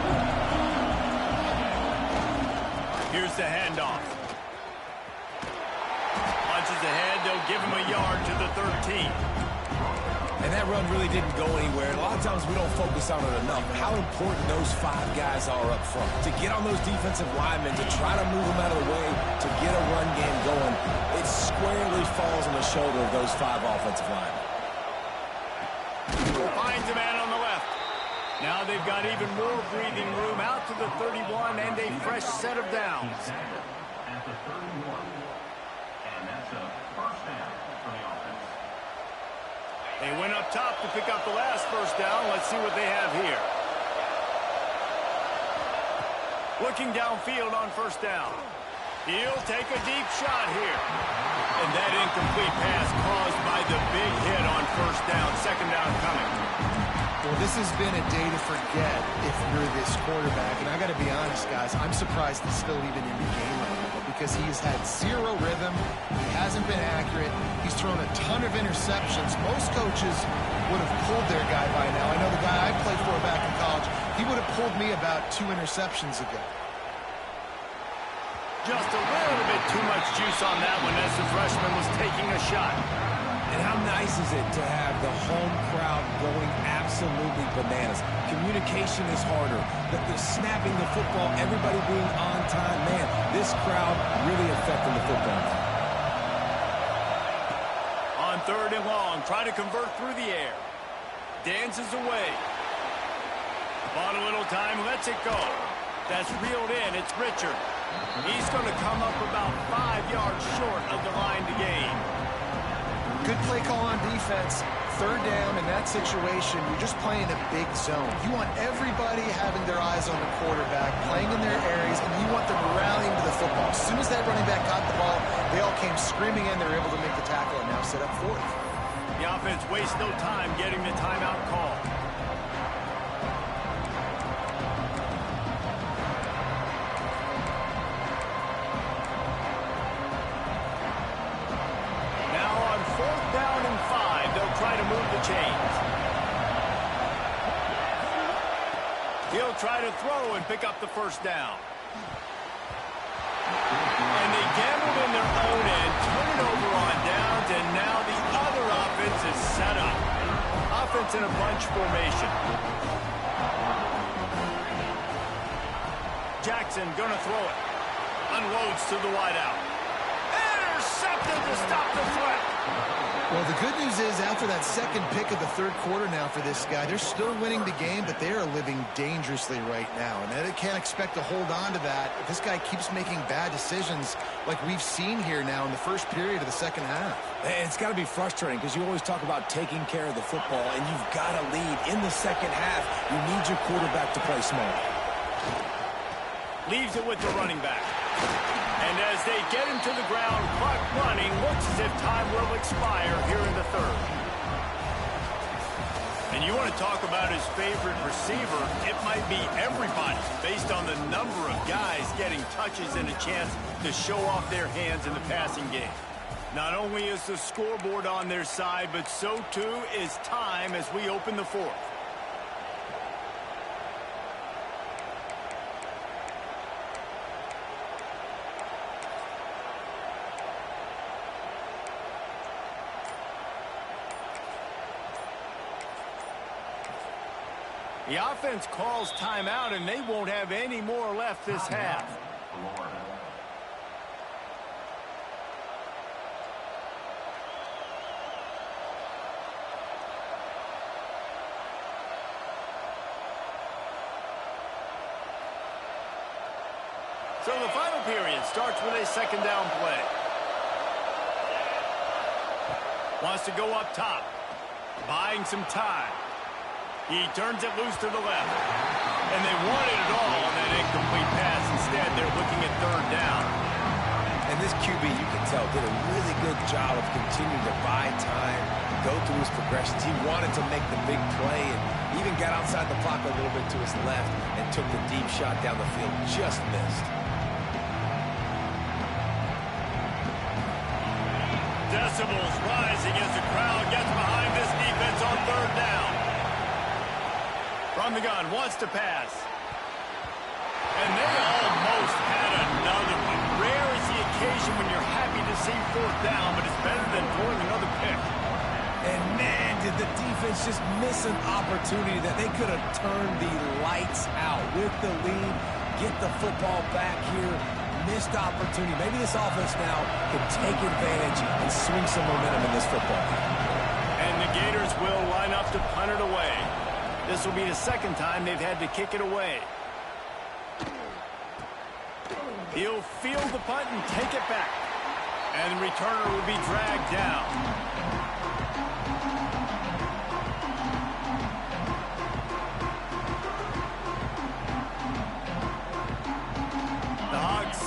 Here's the handoff. Punches ahead. They'll give him a yard to the 13. And that run really didn't go anywhere. And a lot of times we don't focus on it enough. How important those 5 guys are up front. To get on those defensive linemen, to try to move them out of the way, to get a run game going, it squarely falls on the shoulder of those 5 offensive linemen. Finds a man on the left. Now they've got even more breathing room out to the 31 and a fresh set of downs. At the 31. And that's a first down for the offense. They went up top to pick up the last first down. Let's see what they have here. Looking downfield on first down. He'll take a deep shot here. And that incomplete pass caused by the big hit on first down. Second down coming. Well, this has been a day to forget if you're this quarterback. And I got to be honest, guys, I'm surprised he's still even in the game right now because he has had zero rhythm. He hasn't been accurate. He's thrown a ton of interceptions. Most coaches would have pulled their guy by now. I know the guy I played for back in college, he would have pulled me about 2 interceptions ago. Just a little bit too much juice on that one as the freshman was taking a shot. And how nice is it to have the home crowd going absolutely bananas? Communication is harder. The snapping the football, everybody being on time. Man, this crowd really affecting the football. On 3rd and long, try to convert through the air. Dances away. Bought a little time, lets it go. That's reeled in. It's Richard. He's going to come up about 5 yards short of the line to gain. Good play call on defense. 3rd down in that situation, you're just playing a big zone. You want everybody having their eyes on the quarterback, playing in their areas, and you want them rallying to the football. As soon as that running back got the ball, they all came screaming in. They were able to make the tackle and now set up 4th. The offense wastes no time getting the timeout call. Try to move the chains. He'll try to throw and pick up the first down. And they gambled in their own end, turn it over on downs, and now the other offense is set up. Offense in a bunch formation. Jackson gonna throw it. Unloads to the wideout. Intercepted to stop the threat. Well, the good news is after that second pick of the 3rd quarter now for this guy, they're still winning the game, but they are living dangerously right now. And they can't expect to hold on to that if this guy keeps making bad decisions like we've seen here now in the first period of the second half. And it's got to be frustrating because you always talk about taking care of the football, and you've got to lead. In the second half, you need your quarterback to play small. Leaves it with the running back. And as they get him to the ground, clock running, looks as if time will expire here in the 3rd. And you want to talk about his favorite receiver, it might be everybody based on the number of guys getting touches and a chance to show off their hands in the passing game. Not only is the scoreboard on their side, but so too is time as we open the 4th. The offense calls timeout, and they won't have any more left this half. So the final period starts with a second down play. Wants to go up top, buying some time. He turns it loose to the left. And they wanted it all on that incomplete pass. Instead, they're looking at third down. And this QB, you can tell, did a really good job of continuing to buy time, go through his progressions. He wanted to make the big play and even got outside the pocket a little bit to his left and took the deep shot down the field. Just missed. Decibels rising as the crowd gets behind this defense on third down. From the gun, wants to pass. And they almost had another one. Rare is the occasion when you're happy to see fourth down, but it's better than throwing another pick. And man, did the defense just miss an opportunity that they could have turned the lights out with the lead, get the football back here. Missed opportunity. Maybe this offense now can take advantage and swing some momentum in this football game. And the Gators will line up to punt it away. This will be the second time they've had to kick it away. He'll field the punt and take it back. And the returner will be dragged down.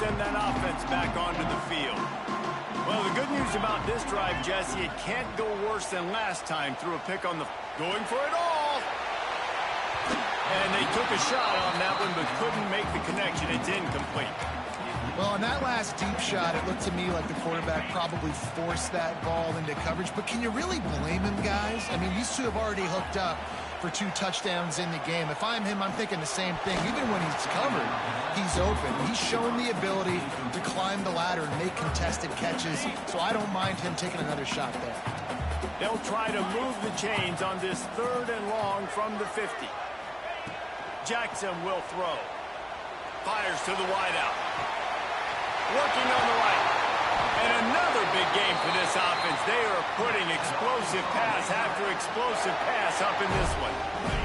Send that offense back onto the field. Well, the good news about this drive, Jesse, it can't go worse than last time. Threw a pick on the... Going for it all! And they took a shot on that one, but couldn't make the connection. It's incomplete. Well, on that last deep shot, it looked to me like the quarterback probably forced that ball into coverage. But can you really blame him, guys? I mean, these two have already hooked up for 2 touchdowns in the game. If I'm him, I'm thinking the same thing. Even when he's covered, he's open. He's shown the ability to climb the ladder and make contested catches, so I don't mind him taking another shot there. They'll try to move the chains on this third and long from the 50. Jackson will throw. Fires to the wideout. Working on the right. And another big game for this offense. They are putting explosive pass after explosive pass up in this one.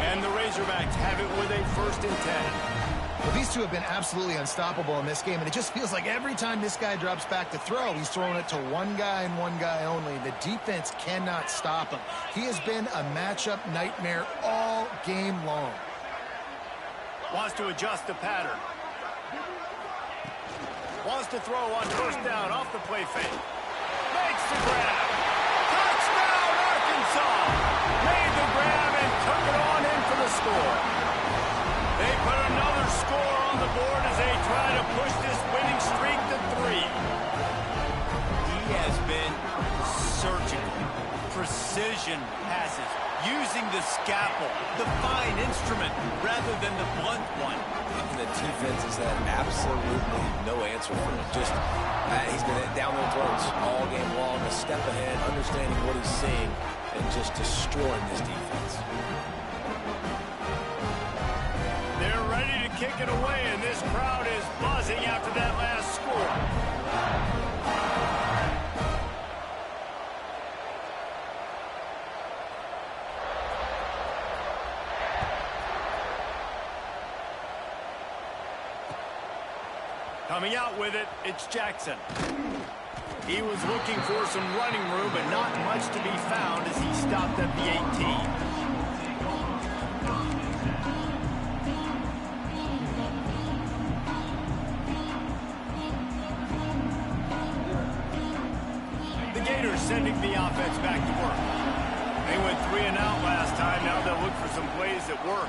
And the Razorbacks have it with a 1st and 10. Well, these two have been absolutely unstoppable in this game, and it just feels like every time this guy drops back to throw, he's throwing it to one guy and one guy only. The defense cannot stop him. He has been a matchup nightmare all game long. Wants to adjust the pattern. Wants to throw on 1st down off the play fake. Makes the grab. Touchdown, Arkansas. Made the grab and took it on in for the score. They put another score on the board as they try to push this winning streak to 3. He has been surgical. Precision passes. Using the scalpel, the fine instrument, rather than the blunt one. And the defense has had absolutely no answer for him. Just, he's been down their throats all game long, a step ahead, understanding what he's seeing, and just destroying this defense. They're ready to kick it away, and this crowd is buzzing after that last score. Coming out with it, it's Jackson. He was looking for some running room, but not much to be found as he stopped at the 18. The Gators sending the offense back to work. They went 3 and out last time. Now they'll look for some plays that work.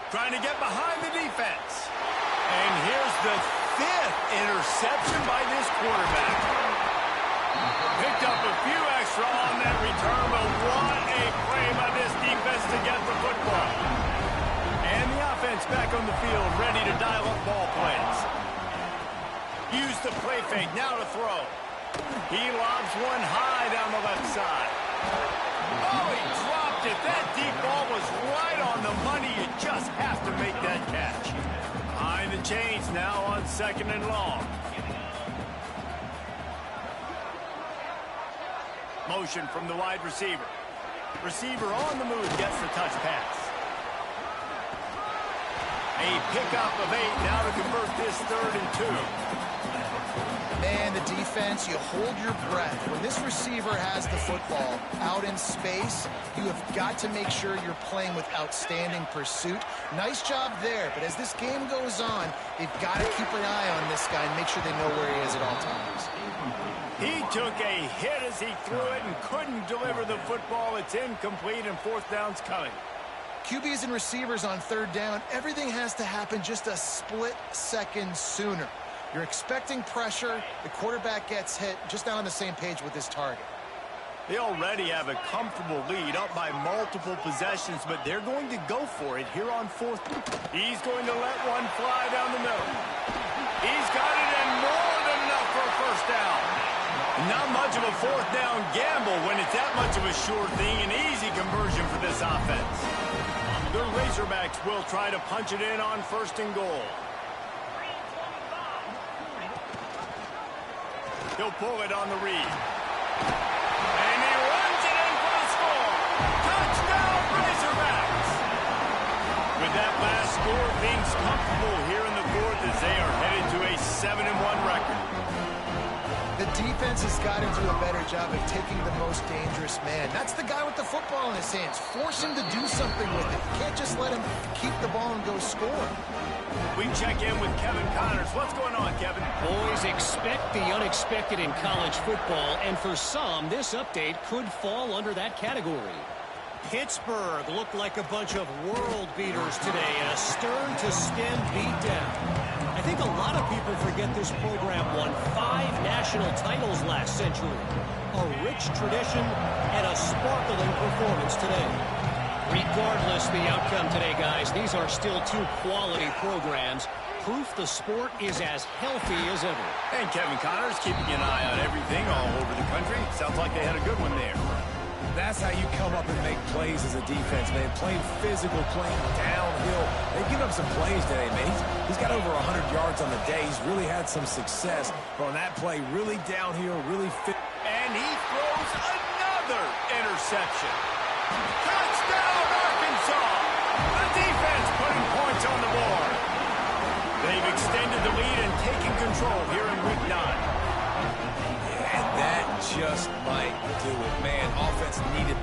Trying to get behind the defense. And here's the 5th interception by this quarterback. Picked up a few extra on that return, but what a play by this defense to get the football. And the offense back on the field, ready to dial up ball plays. Use the play fake, now to throw. He lobs one high down the left side. Oh, he dropped it. That deep ball was right on the now on 2nd and long. Motion from the wide receiver. Receiver on the move gets the touch pass. A pickup of 8 now to convert this 3rd and 2. Man, the defense, you hold your breath. When this receiver has the football out in space, you have got to make sure you're playing with outstanding pursuit. Nice job there, but as this game goes on, they've got to keep an eye on this guy and make sure they know where he is at all times. He took a hit as he threw it and couldn't deliver the football. It's incomplete and 4th down's coming. QBs and receivers on 3rd down, everything has to happen just a split second sooner. You're expecting pressure, the quarterback gets hit, just not on the same page with his target. They already have a comfortable lead, up by multiple possessions, but they're going to go for it here on 4th. He's going to let one fly down the middle. He's got it, and more than enough for a 1st down. Not much of a 4th down gamble when it's that much of a sure thing, an easy conversion for this offense. The Razorbacks will try to punch it in on 1st and goal. He'll pull it on the read. And he runs it in for the score. Touchdown, Razorbacks! With that last score, things comfortable here in the 4th as they are headed to a 7-1 record. The defense has got to do a better job of taking the most dangerous man. That's the guy with the football in his hands. Force him to do something with it. You can't just let him keep the ball and go score. We check in with Kevin Connors. What's going on, Kevin? Boys, expect the unexpected in college football, and for some, this update could fall under that category. Pittsburgh looked like a bunch of world beaters today, a stern-to-stem beatdown. I think a lot of people forget this program won 5 national titles last century. A rich tradition and a sparkling performance today. Regardless the outcome today, guys, these are still 2 quality programs. Proof the sport is as healthy as ever. And Kevin Connors keeping an eye on everything all over the country. Sounds like they had a good one there. That's how you come up and make plays as a defense, man. Playing physical, playing downhill. They've given up some plays today, man. He's got over 100 yards on the day. He's really had some success. But on that play, really downhill, really fit. And he throws another interception. Touchdown, Arkansas! The defense putting points on the board. They've extended the lead and taken control here in Week 9. And that just might do it, man. Offense needed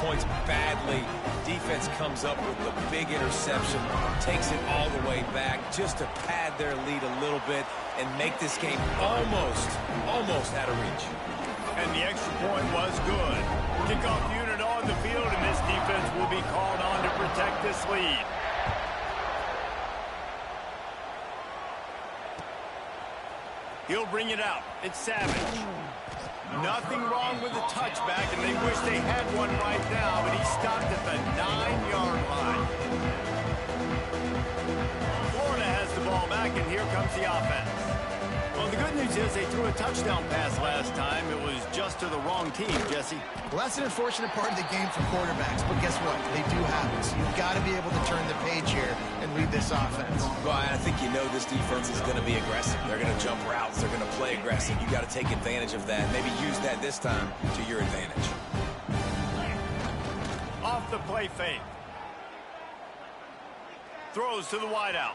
points badly. Defense comes up with the big interception, takes it all the way back just to pad their lead a little bit and make this game almost out of reach. And the extra point was good. Kickoff unit on the field, and this defense will be called on to protect this lead. He'll bring it out. It's Savage. Nothing wrong with the touchback, and they wish they had one right now, but he stopped at the 9-yard line. Florida has the ball back, and here comes the offense. Well, the good news is they threw a touchdown pass last time. It was just to the wrong team, Jesse. Well, that's an unfortunate part of the game for quarterbacks, but guess what? They do have it. So you've got to be able to turn the page here and read this offense. Well, I think you know this defense is going to be aggressive. They're going to jump routes. They're going to play aggressive. You got to take advantage of that. Maybe use that this time to your advantage. Off the play fake. Throws to the wideout.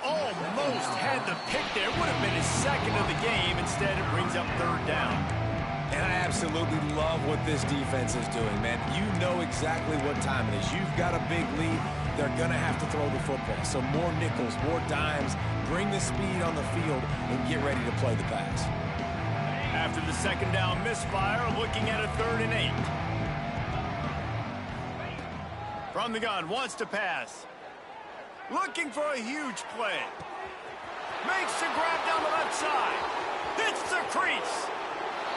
Almost had the pick there. Would have been his 2nd of the game. Instead, it brings up 3rd down. And I absolutely love what this defense is doing, man. You know exactly what time it is. You've got a big lead. They're going to have to throw the football. So more nickels, more dimes. Bring the speed on the field and get ready to play the pass. After the 2nd down misfire, looking at a 3rd and 8. From the gun, wants to pass. Looking for a huge play. Makes the grab down the left side. Hits the crease.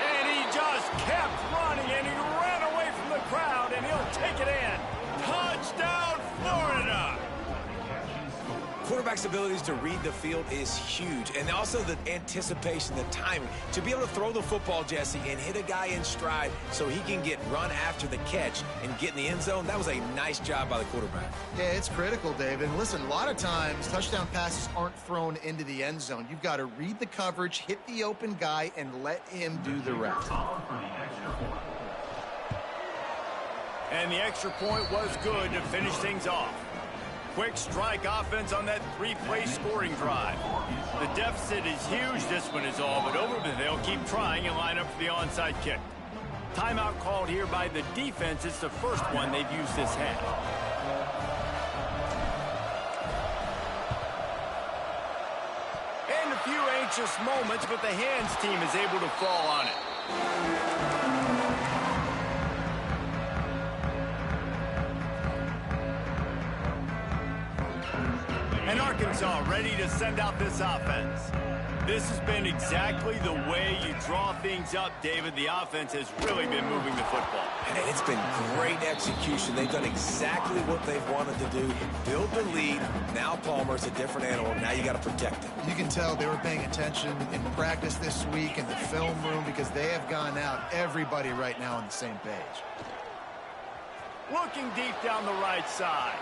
And he just kept running, and he ran away from the crowd, and he'll take it in. Touchdown, Florida! quarterback's abilities to read the field is huge, and also the anticipation, the timing. To be able to throw the football, Jesse, and hit a guy in stride so he can get run after the catch and get in the end zone, that was a nice job by the quarterback. Yeah, it's critical, David. And listen, a lot of times touchdown passes aren't thrown into the end zone. You've got to read the coverage, hit the open guy, and let him do the rest. And the extra point was good to finish things off. Quick strike offense on that three-play scoring drive. The deficit is huge, this one is all, but over, they'll keep trying and line up for the onside kick. Timeout called here by the defense. It's the first one they've used this half. And a few anxious moments, but the hands team is able to fall on it. And Arkansas ready to send out this offense. This has been exactly the way you draw things up, David. The offense has really been moving the football. And it's been great execution. They've done exactly what they've wanted to do. Build the lead. Now Palmer's a different animal. Now you got to protect him. You can tell they were paying attention in practice this week in the film room because they have gone out, everybody right now on the same page. Looking deep down the right side.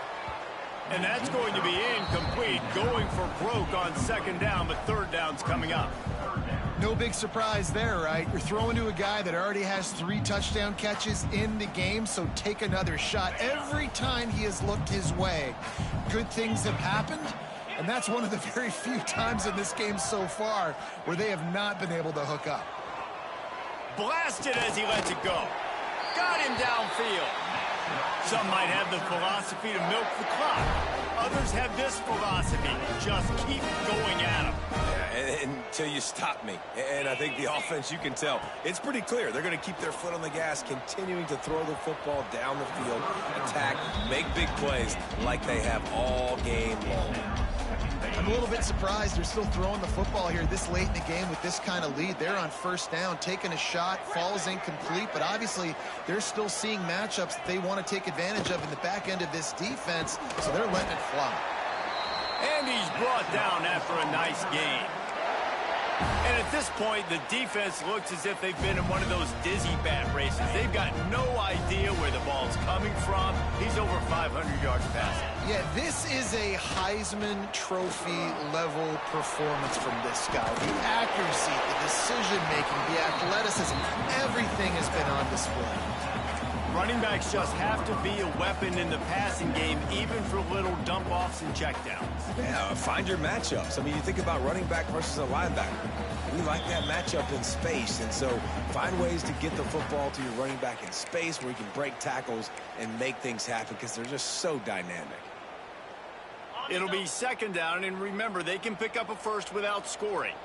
And that's going to be incomplete, going for broke on second down, but third down's coming up. No big surprise there, right? You're throwing to a guy that already has 3 touchdown catches in the game, so take another shot. Every time he has looked his way, good things have happened, and that's one of the very few times in this game so far where they have not been able to hook up. Blasted as he lets it go. Got him downfield. Some might have the philosophy to milk the clock. Others have this philosophy. Just keep going at them. Yeah, until you stop me. And I think the offense, you can tell, it's pretty clear. They're going to keep their foot on the gas, continuing to throw the football down the field, attack, make big plays like they have all game long. I'm a little bit surprised they're still throwing the football here this late in the game with this kind of lead. They're on first down, taking a shot, falls incomplete, but obviously they're still seeing matchups that they want to take advantage of in the back end of this defense, so they're letting it fly. And he's brought down after a nice game. And at this point, the defense looks as if they've been in one of those dizzy bat races. They've got no idea where the ball's coming from. He's over 500 yards passing. Yeah, this is a Heisman Trophy level performance from this guy. The accuracy, the decision-making, the athleticism, everything has been on display. Running backs just have to be a weapon in the passing game, even for little dump-offs and checkdowns. Yeah, find your matchups. I mean, you think about running back versus a linebacker. We like that matchup in space, and so find ways to get the football to your running back in space where you can break tackles and make things happen because they're just so dynamic. It'll be second down, and remember, they can pick up a first without scoring.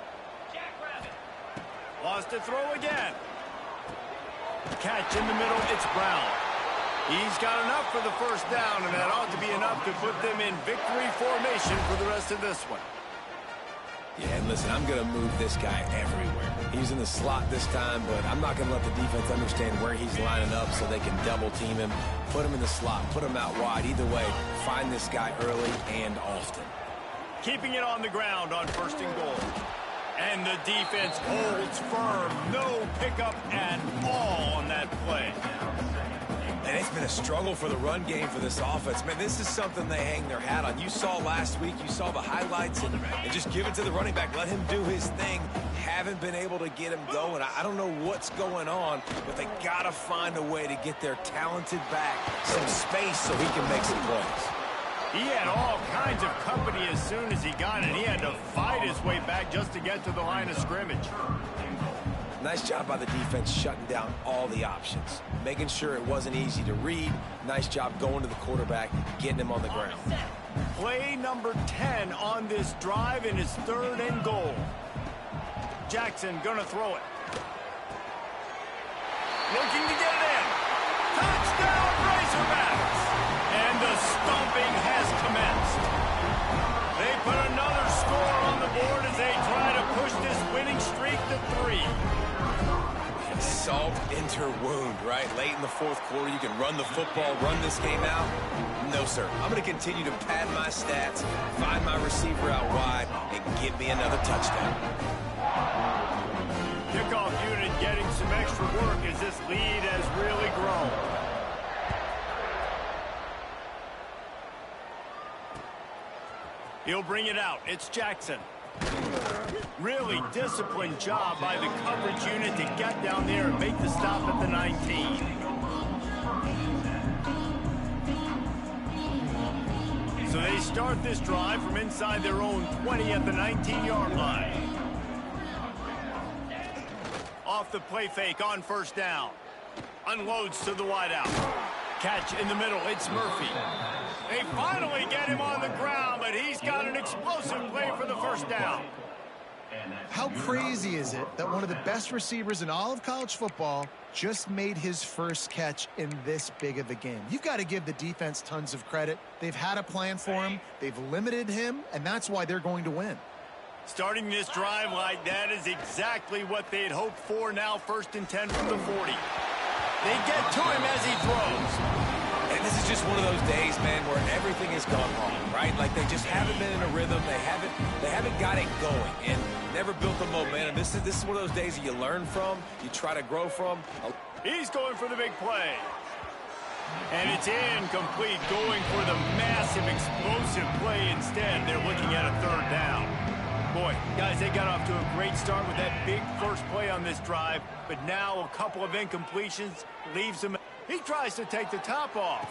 Lost to throw again. Catch in the middle, it's Brown. He's got enough for the first down, and that ought to be enough to put them in victory formation for the rest of this one. Yeah, and listen, I'm going to move this guy everywhere. He's in the slot this time, but I'm not going to let the defense understand where he's lining up so they can double team him, put him in the slot, put him out wide. Either way, find this guy early and often. Keeping it on the ground on first and goal. And the defense holds firm. No pickup at all on that play. And it's been a struggle for the run game for this offense. Man, this is something they hang their hat on. You saw last week, you saw the highlights, and just give it to the running back. Let him do his thing. Haven't been able to get him going. I don't know what's going on, but they got to find a way to get their talented back some space so he can make some plays. He had all kinds of company as soon as he got it. He had to fight his way back just to get to the line of scrimmage. Nice job by the defense shutting down all the options, making sure it wasn't easy to read. Nice job going to the quarterback, getting him on the ground. Play number 10 on this drive, and it's third and goal. Jackson gonna throw it. Looking to get it in. Touchdown, Razorbacks! And the stomping has commenced. They put another score on the board as they try to push this winning streak to 3. Salt into wound, right? Late in the fourth quarter, you can run the football, run this game out. No sir. I'm going to continue to pad my stats, find my receiver out wide, and get me another touchdown. Kickoff unit getting some extra work as this lead has really grown. He'll bring it out. It's Jackson. Really disciplined job by the coverage unit to get down there and make the stop at the 19. So they start this drive from inside their own 20 at the 19-yard line. Off the play fake on first down. Unloads to the wideout. Catch in the middle. It's Murphy. They finally get him on the ground, but he's got an explosive play for the first down. How crazy is it that one of the best receivers in all of college football just made his first catch in this big of a game? You've got to give the defense tons of credit. They've had a plan for him. They've limited him, and that's why they're going to win. Starting this drive like that is exactly what they'd hoped for. Now 1st and 10 from the 40. They get to him as he throws. And this is just one of those days, man, where everything has gone wrong, right? Like they just haven't been in a rhythm. They haven't got it going and never built the momentum. This is one of those days that you learn from, you try to grow from. He's going for the big play. And it's incomplete, going for the massive explosive play instead. They're looking at a 3rd down. Boy, guys, they got off to a great start with that big first play on this drive, but now a couple of incompletions leaves them. He tries to take the top off.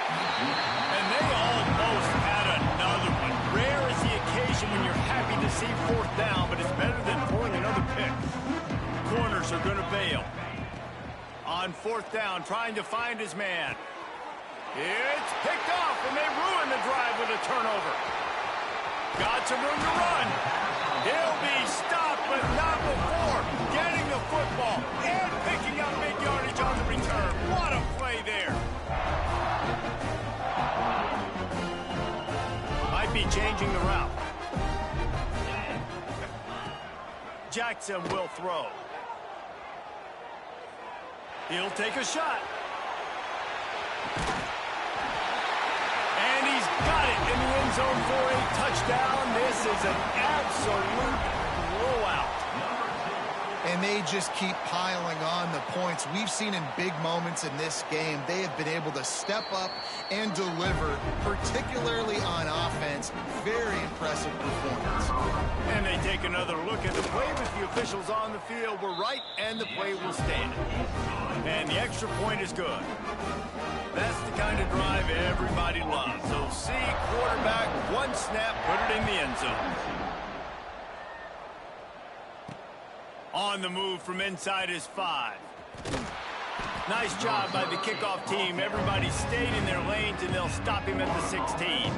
And they almost had another one. Rare is the occasion when you're happy to see 4th down, but it's better than pulling another pick. Corners are going to bail. On 4th down, trying to find his man. It's picked off, and they ruin the drive with a turnover. Got some room to run. He'll be stopped, but not before getting the football and picking up big yardage on the return. What a play there. Might be changing the route. Jackson will throw. He'll take a shot. And he's got it in the end zone for a touchdown. This is an absolute blowout. And they just keep piling on the points. We've seen in big moments in this game, they have been able to step up and deliver, particularly on offense. Very impressive performance. And they take another look at the play with the officials on the field. We're right, and the play will stand. And the extra point is good. That's the kind of drive everybody loves. So see quarterback, one snap, put it in the end zone. On the move from inside his 5. Nice job by the kickoff team. Everybody stayed in their lanes, and they'll stop him at the 16.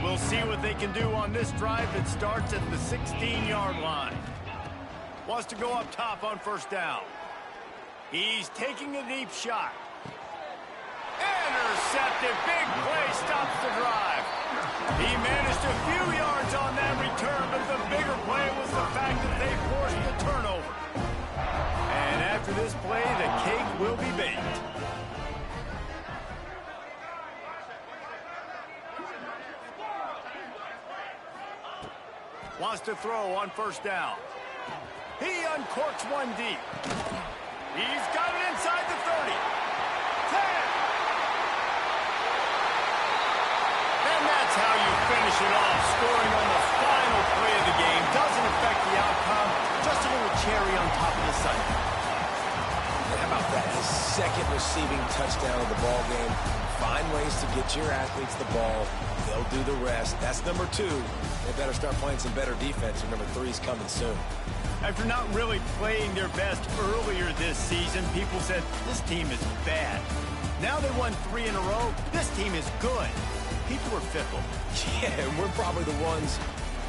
We'll see what they can do on this drive that starts at the 16-yard line. Wants to go up top on 1st down. He's taking a deep shot. Intercepted. Big play stops the drive. He managed a few yards on that return, but the bigger play was the fact that they forced the turnover. And after this play, the cake will be baked. Wants to throw on 1st down. He uncorks one deep. He's got it inside the 30. 10. And that's how you finish it off. Scoring on the final play of the game. Doesn't affect the outcome. Just a little cherry on top of the Sunday. How about that? His 2nd receiving touchdown of the ball game. Find ways to get your athletes the ball. They'll do the rest. That's number 2. They better start playing some better defense, or number 3's coming soon. After not really playing their best earlier this season, people said, this team is bad. Now they won 3 in a row. This team is good. People are fickle. Yeah, and we're probably the ones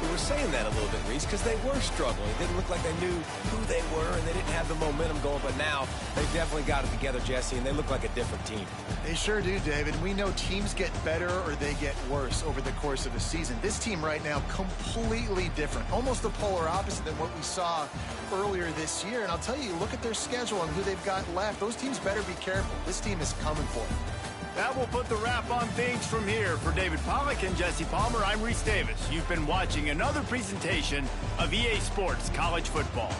We were saying that a little bit, Reese, because they were struggling. It didn't look like they knew who they were, and they didn't have the momentum going. But now they've definitely got it together, Jesse, and they look like a different team. They sure do, David. We know teams get better or they get worse over the course of a season. This team right now, completely different. Almost the polar opposite than what we saw earlier this year. And I'll tell you, look at their schedule and who they've got left. Those teams better be careful. This team is coming for them. That will put the wrap on things from here. For David Pollack and Jesse Palmer, I'm Reese Davis. You've been watching another presentation of EA Sports College Football.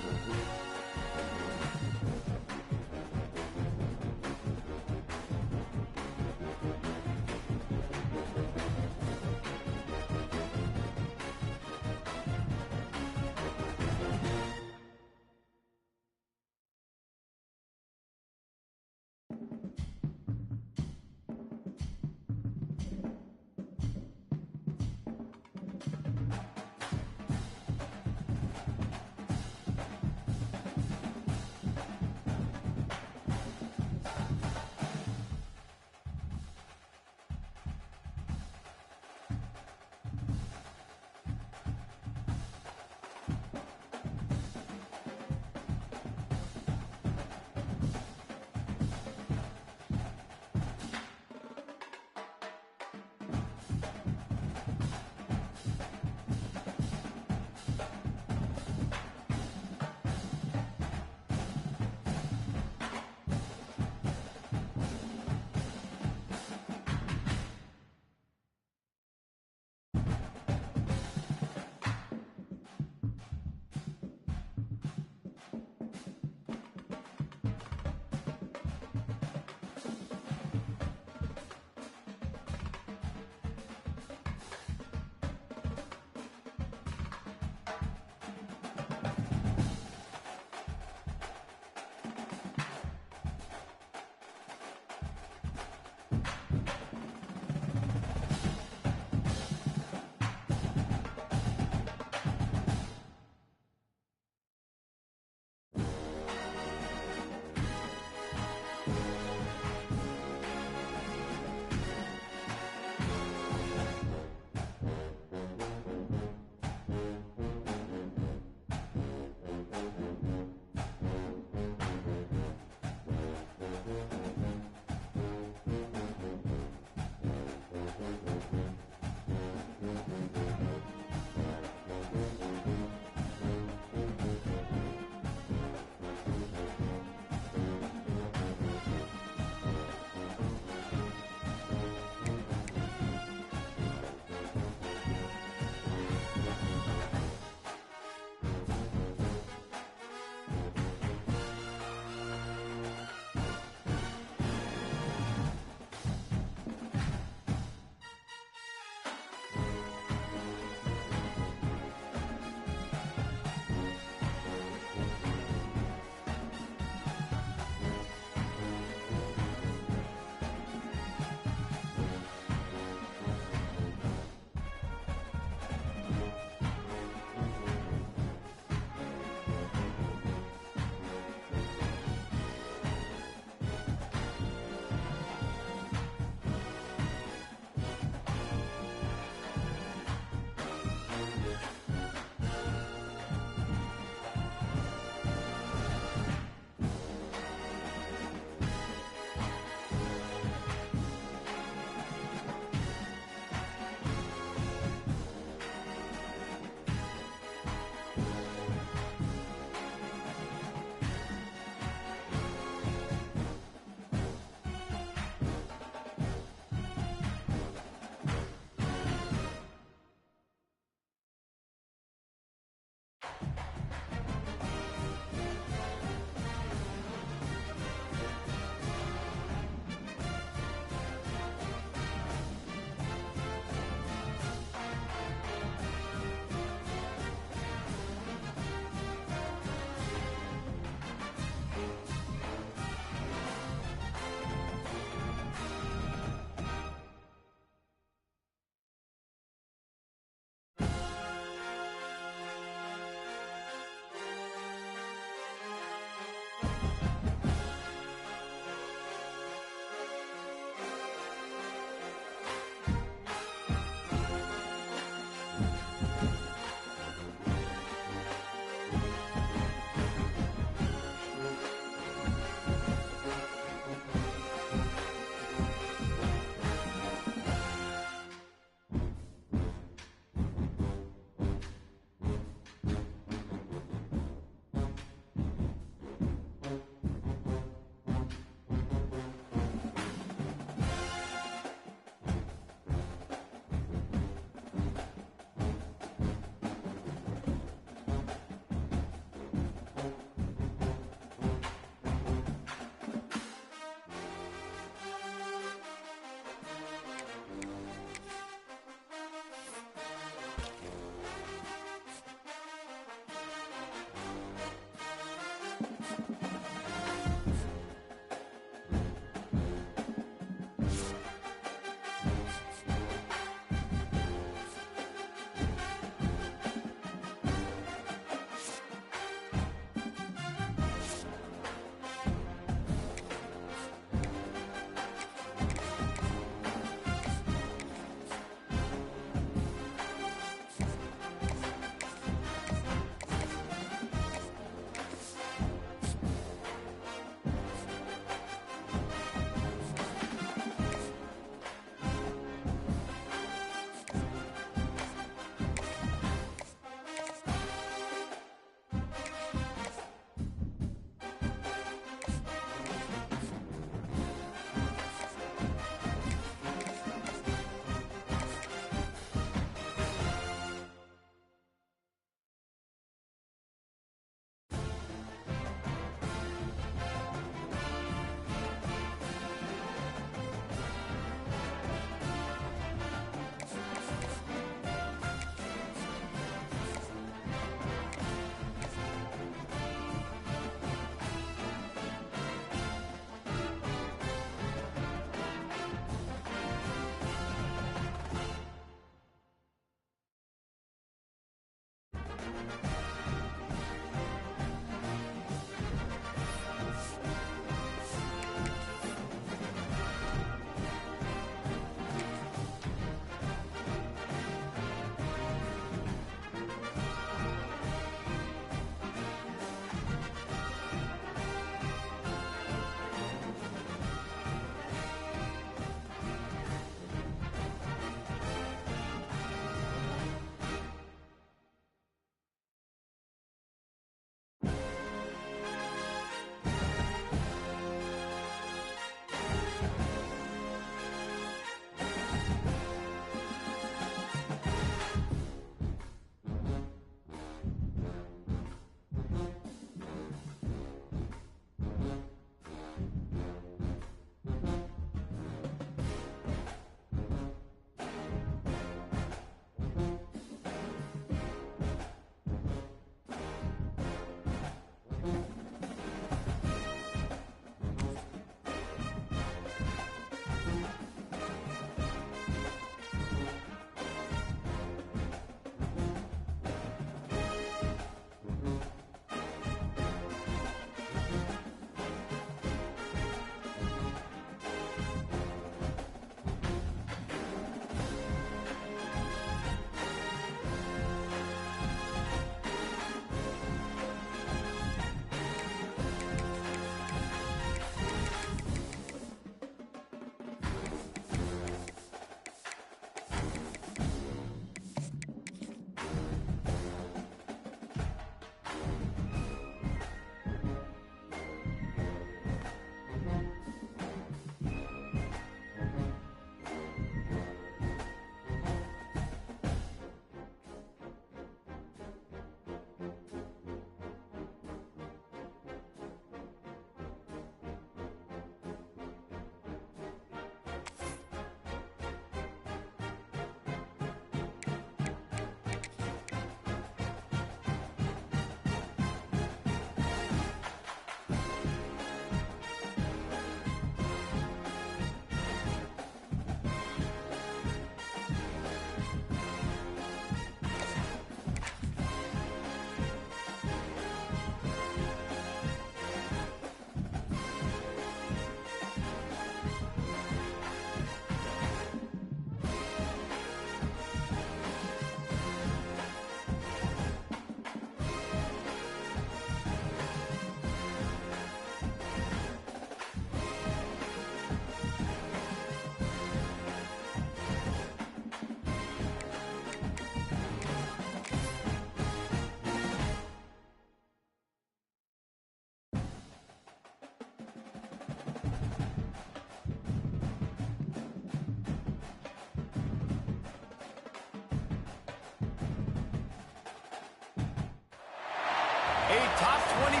A top 25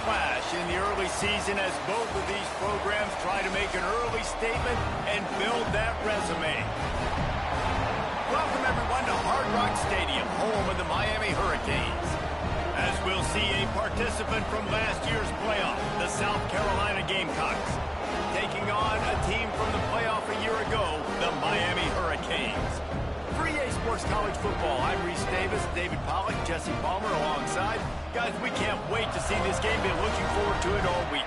clash in the early season as both of these programs try to make an early statement and build that resume. Welcome, everyone, to Hard Rock Stadium, home of the Miami Hurricanes. As we'll see a participant from last year's playoff, the South Carolina Gamecocks, taking on a team from the playoff a year ago, the Miami Hurricanes. For EA Sports College Football, I'm Reese Davis, David Pollack, Jesse Palmer alongside. Guys, we can't wait to see this game. Been looking forward to it all week.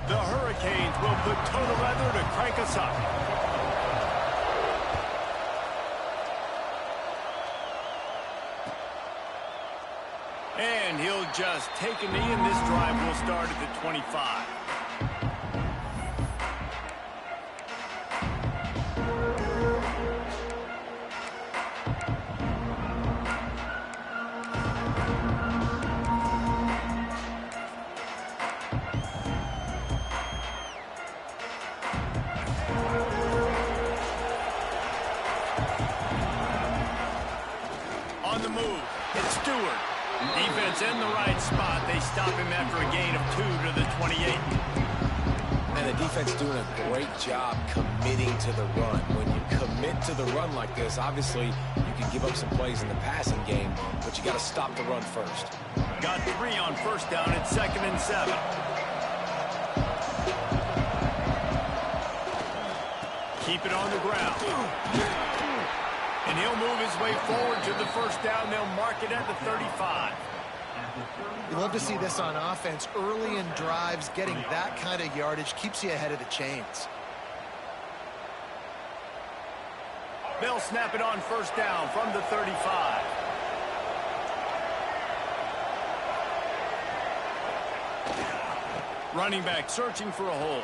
The Hurricanes will put toe to leather to crank us up. And he'll just take a knee, and this drive will start at the 25. On the move, it's Stewart. Defense in the right spot. They stop him after a gain of 2 to the 28. And the defense doing a great job committing to the run. When you commit to the run like this, obviously you can give up some plays in the passing game, but you got to stop the run first. Got 3 on first down at 2nd and 7. Keep it on the ground. And he'll move his way forward to the first down. They'll mark it at the 35. You love to see this on offense. Early in drives, getting that kind of yardage keeps you ahead of the chains. They'll snap it on first down from the 35. Running back searching for a hole.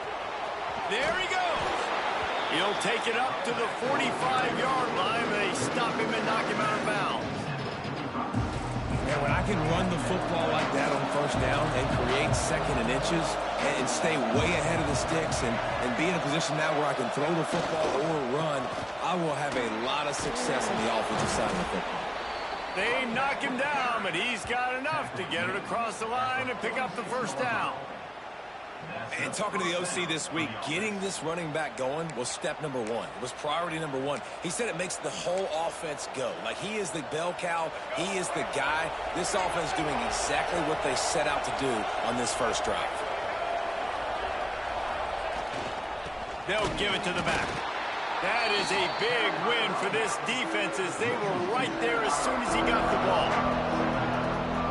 There he goes. He'll take it up to the 45-yard line. They stop him and knock him out of bounds. And when I can run the football like that on first down and create second and inches and stay way ahead of the sticks and be in a position now where I can throw the football or run, I will have a lot of success on the offensive side of the football. They knock him down, but he's got enough to get it across the line and pick up the first down. And talking to the OC this week, getting this running back going was step number 1. It was priority number 1. He said it makes the whole offense go. Like, he is the bell cow. He is the guy. This offense doing exactly what they set out to do on this first drive. They'll give it to the back. That is a big win for this defense as they were right there as soon as he got the ball.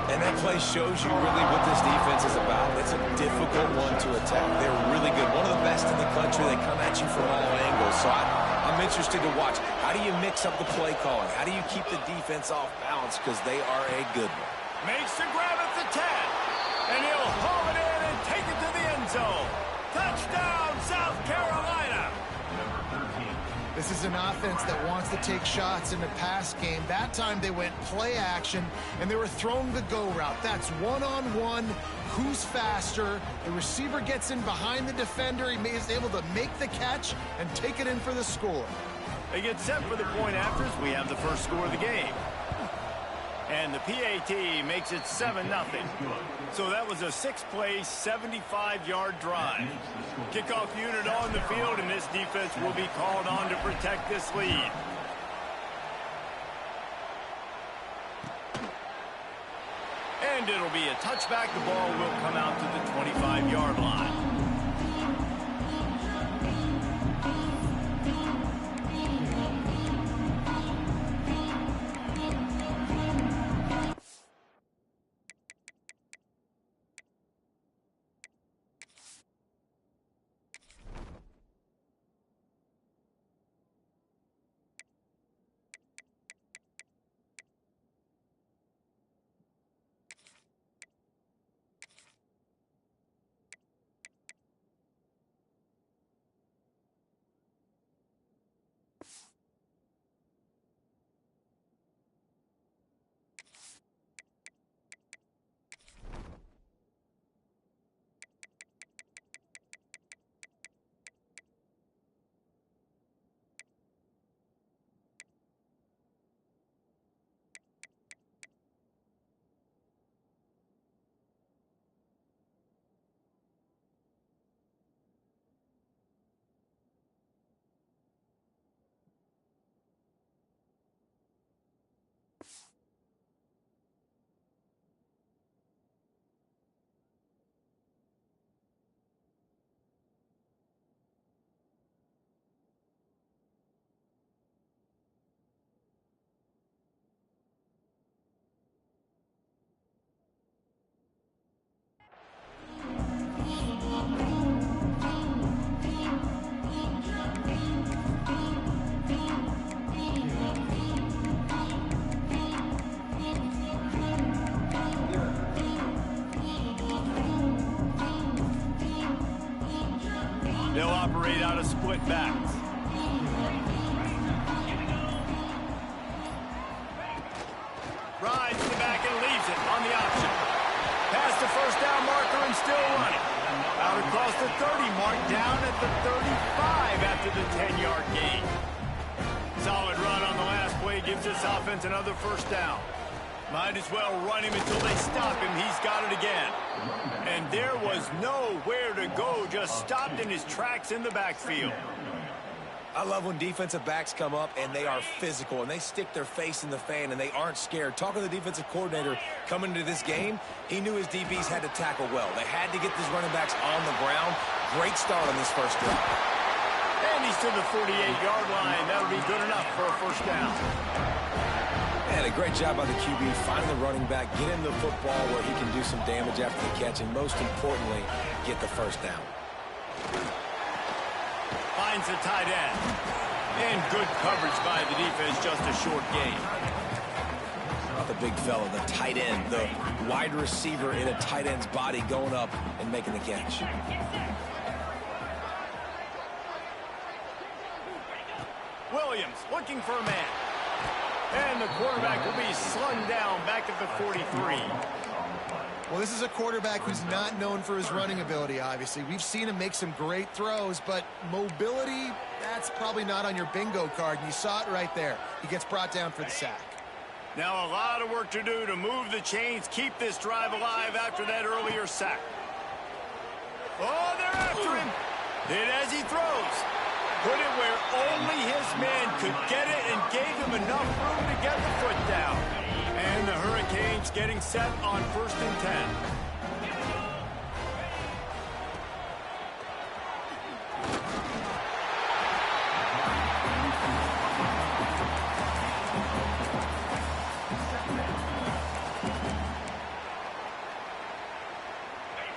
And that play shows you really what this defense is about. It's a difficult one to attack. They're really good. One of the best in the country. They come at you from all angles. So I'm interested to watch. How do you mix up the play calling? How do you keep the defense off balance? Because they are a good one. Makes the grab at the 10. And he'll haul it in and take it to the end zone. Touchdown, South Carolina. This is an offense that wants to take shots in the pass game. That time they went play action, and they were throwing the go route. That's one-on-one. Who's faster? The receiver gets in behind the defender. He is able to make the catch and take it in for the score. They get set for the point afters. We have the first score of the game. And the PAT makes it 7-0. So that was a 6-play, 75-yard drive. Kickoff unit on the field, and this defense will be called on to protect this lead. And it'll be a touchback. The ball will come out to the 25-yard line. operate out of split backs. Rides to the back and leaves it on the option. Past the first down marker and still running. Out across the 30 mark, down at the 35 after the 10-yard gain. Solid run on the last play gives this offense another first down. Might as well run him until they stop him. He's got it again. And there was nowhere to go, just stopped in his tracks in the backfield. I love when defensive backs come up and they are physical and they stick their face in the fan and they aren't scared. Talking to the defensive coordinator coming into this game, he knew his DBs had to tackle well. They had to get these running backs on the ground. Great start on this first drive. And he's to the 48-yard line. That'll be good enough for a first down. And a great job by the QB finding the running back, get him the football where he can do some damage after the catch, and most importantly, get the first down. Finds the tight end. And good coverage by the defense, just a short gain. The big fella, the tight end, the wide receiver in a tight end's body going up and making the catch. Williams looking for a man. And the quarterback will be slung down back at the 43. Well, this is a quarterback who's not known for his running ability, obviously. We've seen him make some great throws, but mobility, that's probably not on your bingo card, and you saw it right there. He gets brought down for the sack. Now a lot of work to do to move the chains, keep this drive alive after that earlier sack. Oh, they're after him. Hit as he throws. Put it where only his man could get it and gave him enough room to get the foot down. And the Hurricanes getting set on 1st and 10.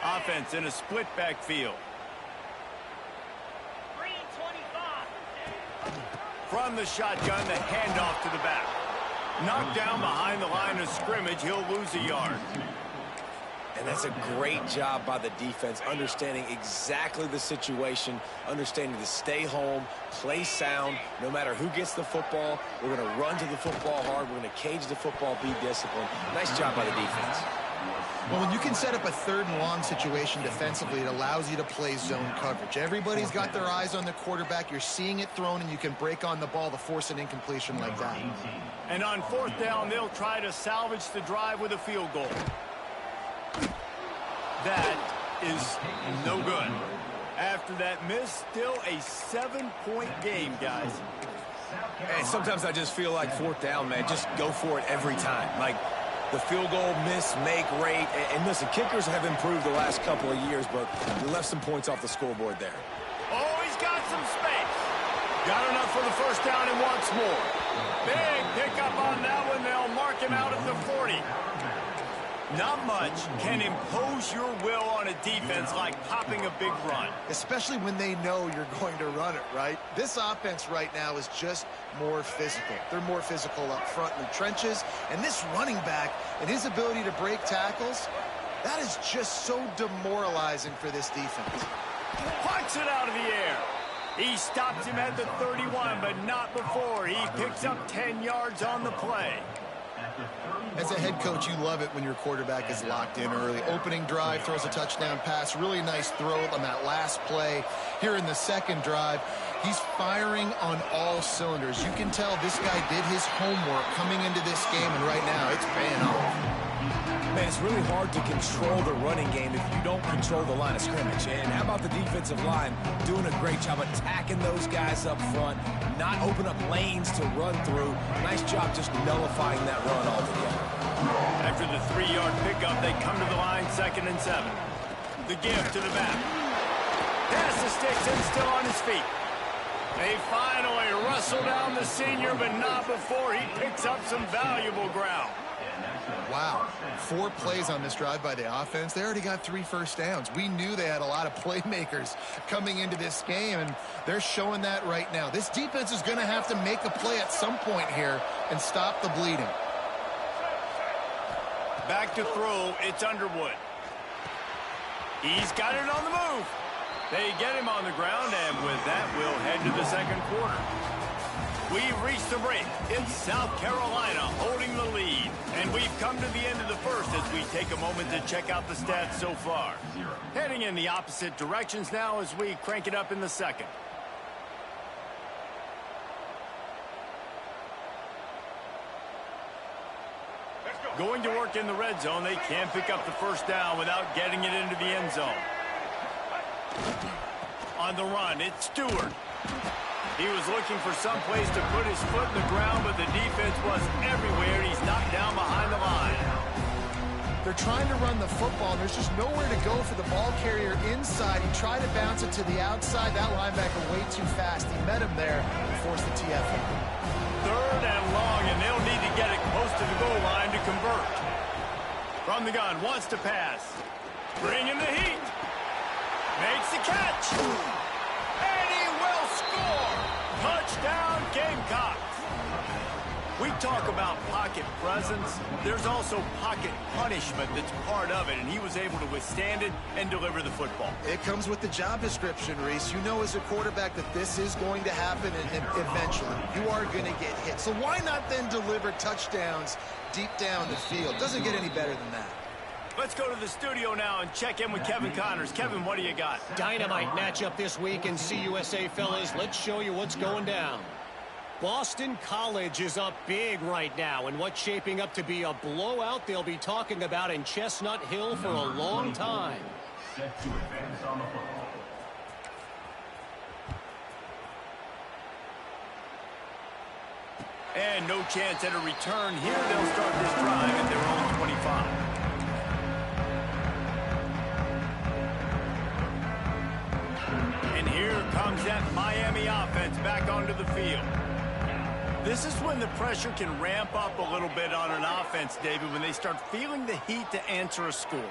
Offense in a split backfield. From the shotgun, the handoff to the back. Knocked down behind the line of scrimmage, he'll lose a yard. And that's a great job by the defense, understanding exactly the situation, understanding to stay home, play sound. No matter who gets the football, we're going to run to the football hard. We're going to cage the football, be disciplined. Nice job by the defense. Well, when you can set up a 3rd and long situation defensively, it allows you to play zone coverage. Everybody's got their eyes on the quarterback. You're seeing it thrown, and you can break on the ball to force an incompletion like that. And on 4th down, they'll try to salvage the drive with a field goal. That is no good. After that miss, still a 7-point game, guys. And sometimes I just feel like 4th down, man, just go for it every time. Like, the field goal, miss, make, rate. And listen, kickers have improved the last couple of years, but we left some points off the scoreboard there. Oh, he's got some space. Got enough for the first down and wants more. Big pickup on that one. They'll mark him out at the 40. Not much can impose your will on a defense like popping a big run. Especially when they know you're going to run it, right? This offense right now is just more physical. They're more physical up front in the trenches. And this running back and his ability to break tackles, that is just so demoralizing for this defense. Punch it out of the air. He stops him at the 31, but not before. He picks up 10 yards on the play. As a head coach, you love it when your quarterback is locked in early. Opening drive, throws a touchdown pass. Really nice throw on that last play. Here in the 2nd drive, he's firing on all cylinders. You can tell this guy did his homework coming into this game, and right now it's paying off. Man, it's really hard to control the running game if you don't control the line of scrimmage. And how about the defensive line doing a great job attacking those guys up front, not open up lanes to run through. Nice job just nullifying that run altogether. After the 3-yard pickup, they come to the line 2nd and 7. The give to the back. Pass the sticks and still on his feet. They finally wrestle down the senior, but not before he picks up some valuable ground. Wow, 4 plays on this drive by the offense. They already got 3 first downs. We knew they had a lot of playmakers coming into this game, and they're showing that right now. This defense is going to have to make a play at some point here and stop the bleeding. Back to throw, it's Underwood. He's got it on the move. They get him on the ground, and with that, we'll head to the second quarter. We've reached the break. It's South Carolina holding the lead. And we've come to the end of the first as we take a moment to check out the stats so far. Heading in the opposite directions now as we crank it up in the second. Going to work in the red zone, they can't pick up the first down without getting it into the end zone. On the run, it's Stewart. He was looking for some place to put his foot in the ground, but the defense was everywhere. He's knocked down behind the line. They're trying to run the football, and there's just nowhere to go for the ball carrier inside. He tried to bounce it to the outside. That linebacker way too fast. He met him there and forced the TFL. Third and long, and they'll need to get it close to the goal line to convert. From the gun, wants to pass. Bringing the heat. Makes the catch. And he will score. Touchdown, Gamecocks. We talk about pocket presence. There's also pocket punishment that's part of it, and he was able to withstand it and deliver the football. It comes with the job description, Reese. You know as a quarterback that this is going to happen, and eventually you are going to get hit. So why not then deliver touchdowns deep down the field? Doesn't get any better than that. Let's go to the studio now and check in with Kevin Connors. Kevin, what do you got? Dynamite matchup this week in CUSA, fellas. Let's show you what's going down. Boston College is up big right now, and what's shaping up to be a blowout they'll be talking about in Chestnut Hill for a long time. Set to advance on the football. And no chance at a return here. They'll start this drive at their own 25. And here comes that Miami offense back onto the field. This is when the pressure can ramp up a little bit on an offense, David, when they start feeling the heat to answer a score.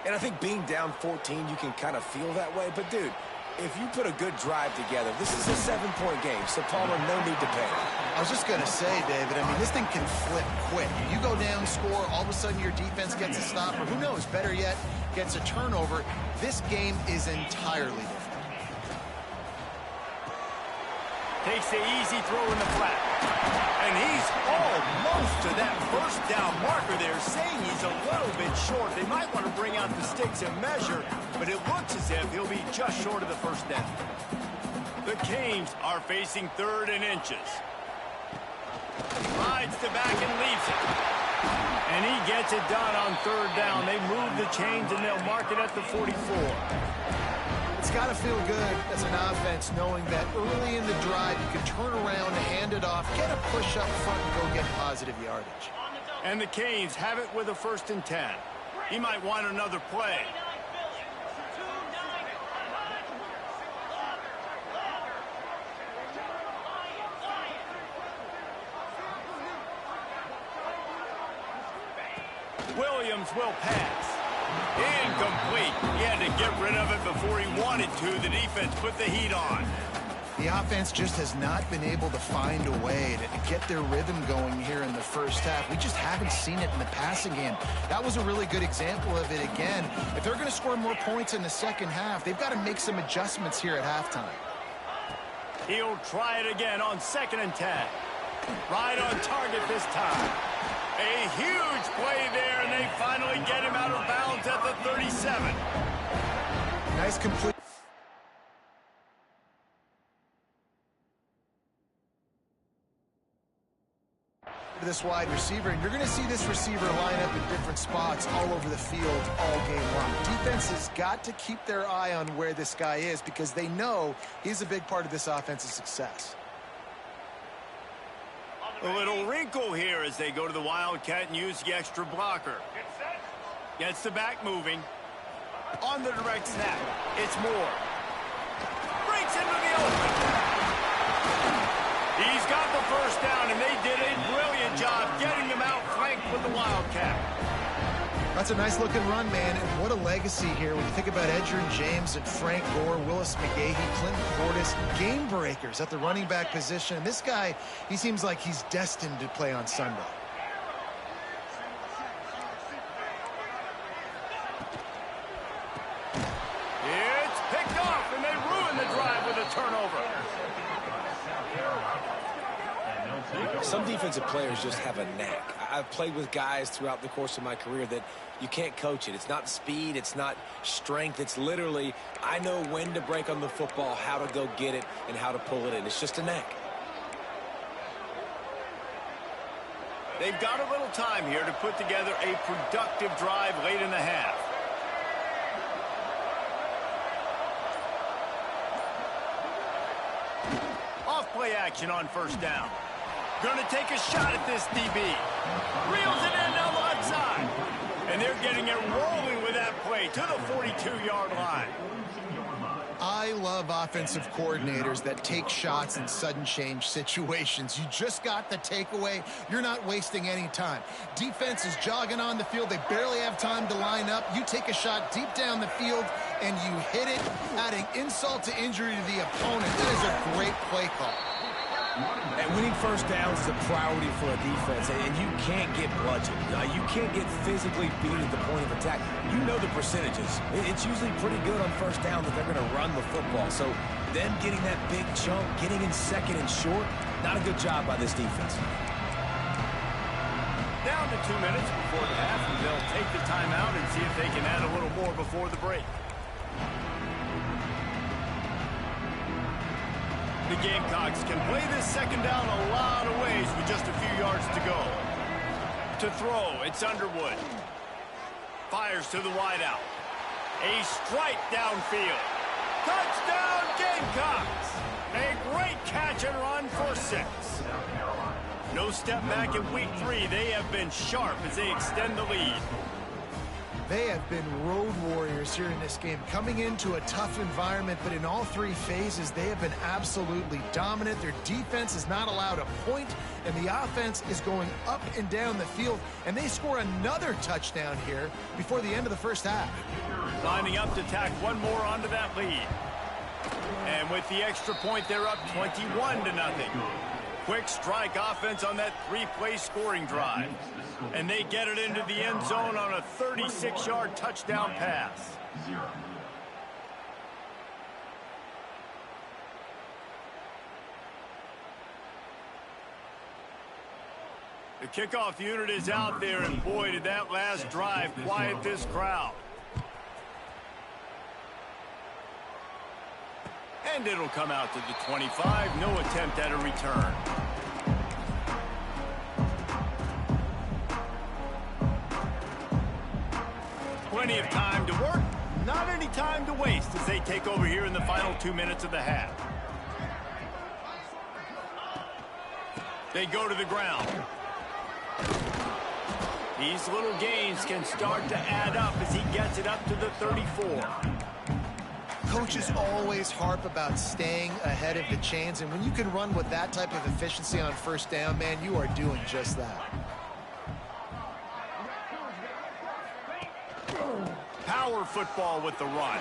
And I think being down 14, you can kind of feel that way. But, dude, if you put a good drive together, this is a 7-point game, so Palmer, no need to panic. I was just going to say, David, I mean, this thing can flip quick. You go down, score, all of a sudden your defense gets a stop, or who knows, better yet, gets a turnover. This game is entirely different. Takes the easy throw in the flat. And he's almost to that first down marker there, saying he's a little bit short. They might want to bring out the sticks and measure, but it looks as if he'll be just short of the first down. The Canes are facing 3rd and inches. Rides the back and leaves it. And he gets it done on 3rd down. They move the chains and they'll mark it at the 44. It's got to feel good as an offense knowing that early in the drive you can turn around, hand it off, get a push up front, and go get positive yardage. And the Canes have it with a 1st and 10. He might want another play. Williams will pass. Incomplete. He had to get rid of it before he wanted to. The defense put the heat on. The offense just has not been able to find a way to get their rhythm going here in the first half. We just haven't seen it in the passing game. That was a really good example of it again. If they're going to score more points in the second half, they've got to make some adjustments here at halftime. He'll try it again on 2nd and 10. Right on target this time. A huge play there, and they finally get him out of bounds at the 37. Nice complete. This wide receiver, and you're going to see this receiver line up in different spots all over the field all game long. Defense has got to keep their eye on where this guy is because they know he's a big part of this offense's success. A little wrinkle here as they go to the Wildcat and use the extra blocker. Gets the back moving. On the direct snap, it's Moore. Breaks into the open. He's got the first down, and they did a brilliant job getting them out flanked with the Wildcat. That's a nice-looking run, man, and what a legacy here when you think about Edgerrin James and Frank Gore, Willis McGahee, Clinton Portis, game breakers at the running back position. And this guy, he seems like he's destined to play on Sunday. It's picked off, and Some defensive players just have a knack. I've played with guys throughout the course of my career that you can't coach it. It's not speed, it's not strength. It's literally, I know when to break on the football, how to go get it, and how to pull it in. It's just a knack. They've got a little time here to put together a productive drive late in the half. Off-play action on first down. Going to take a shot at this DB. Reels it in down the left side. And they're getting it rolling with that play to the 42-yard line. I love offensive coordinators that take shots in sudden change situations. You just got the takeaway. You're not wasting any time. Defense is jogging on the field. They barely have time to line up. You take a shot deep down the field, and you hit it, adding insult to injury to the opponent. That is a great play call. And winning first downs is a priority for a defense, and you can't get bludgeoned. You can't get physically beat at the point of attack. You know the percentages. It's usually pretty good on first down that they're going to run the football. So them getting that big chunk, getting in second and short, not a good job by this defense. Down to 2 minutes before the half, and they'll take the timeout and see if they can add a little more before the break. The Gamecocks can play this second down a lot of ways with just a few yards to go. To throw, it's Underwood. Fires to the wideout. A strike downfield. Touchdown, Gamecocks! A great catch and run for 6. No step back in week 3. They have been sharp as they extend the lead. They have been road warriors here in this game, coming into a tough environment, but in all 3 phases, they have been absolutely dominant. Their defense is not allowed a point, and the offense is going up and down the field, and they score another touchdown here before the end of the first half. Lining up to tack one more onto that lead. And with the extra point, they're up 21-0. Quick strike offense on that 3-play scoring drive. And they get it into the end zone on a 36-yard touchdown pass. The kickoff unit is out there, and boy, did that last drive quiet this crowd. And it'll come out to the 25. No attempt at a return. Plenty of time to work, not any time to waste as they take over here in the final 2 minutes of the half. They go to the ground. These little gains can start to add up as he gets it up to the 34. Coaches always harp about staying ahead of the chains, and when you can run with that type of efficiency on first down, man, you are doing just that. Power football with the run.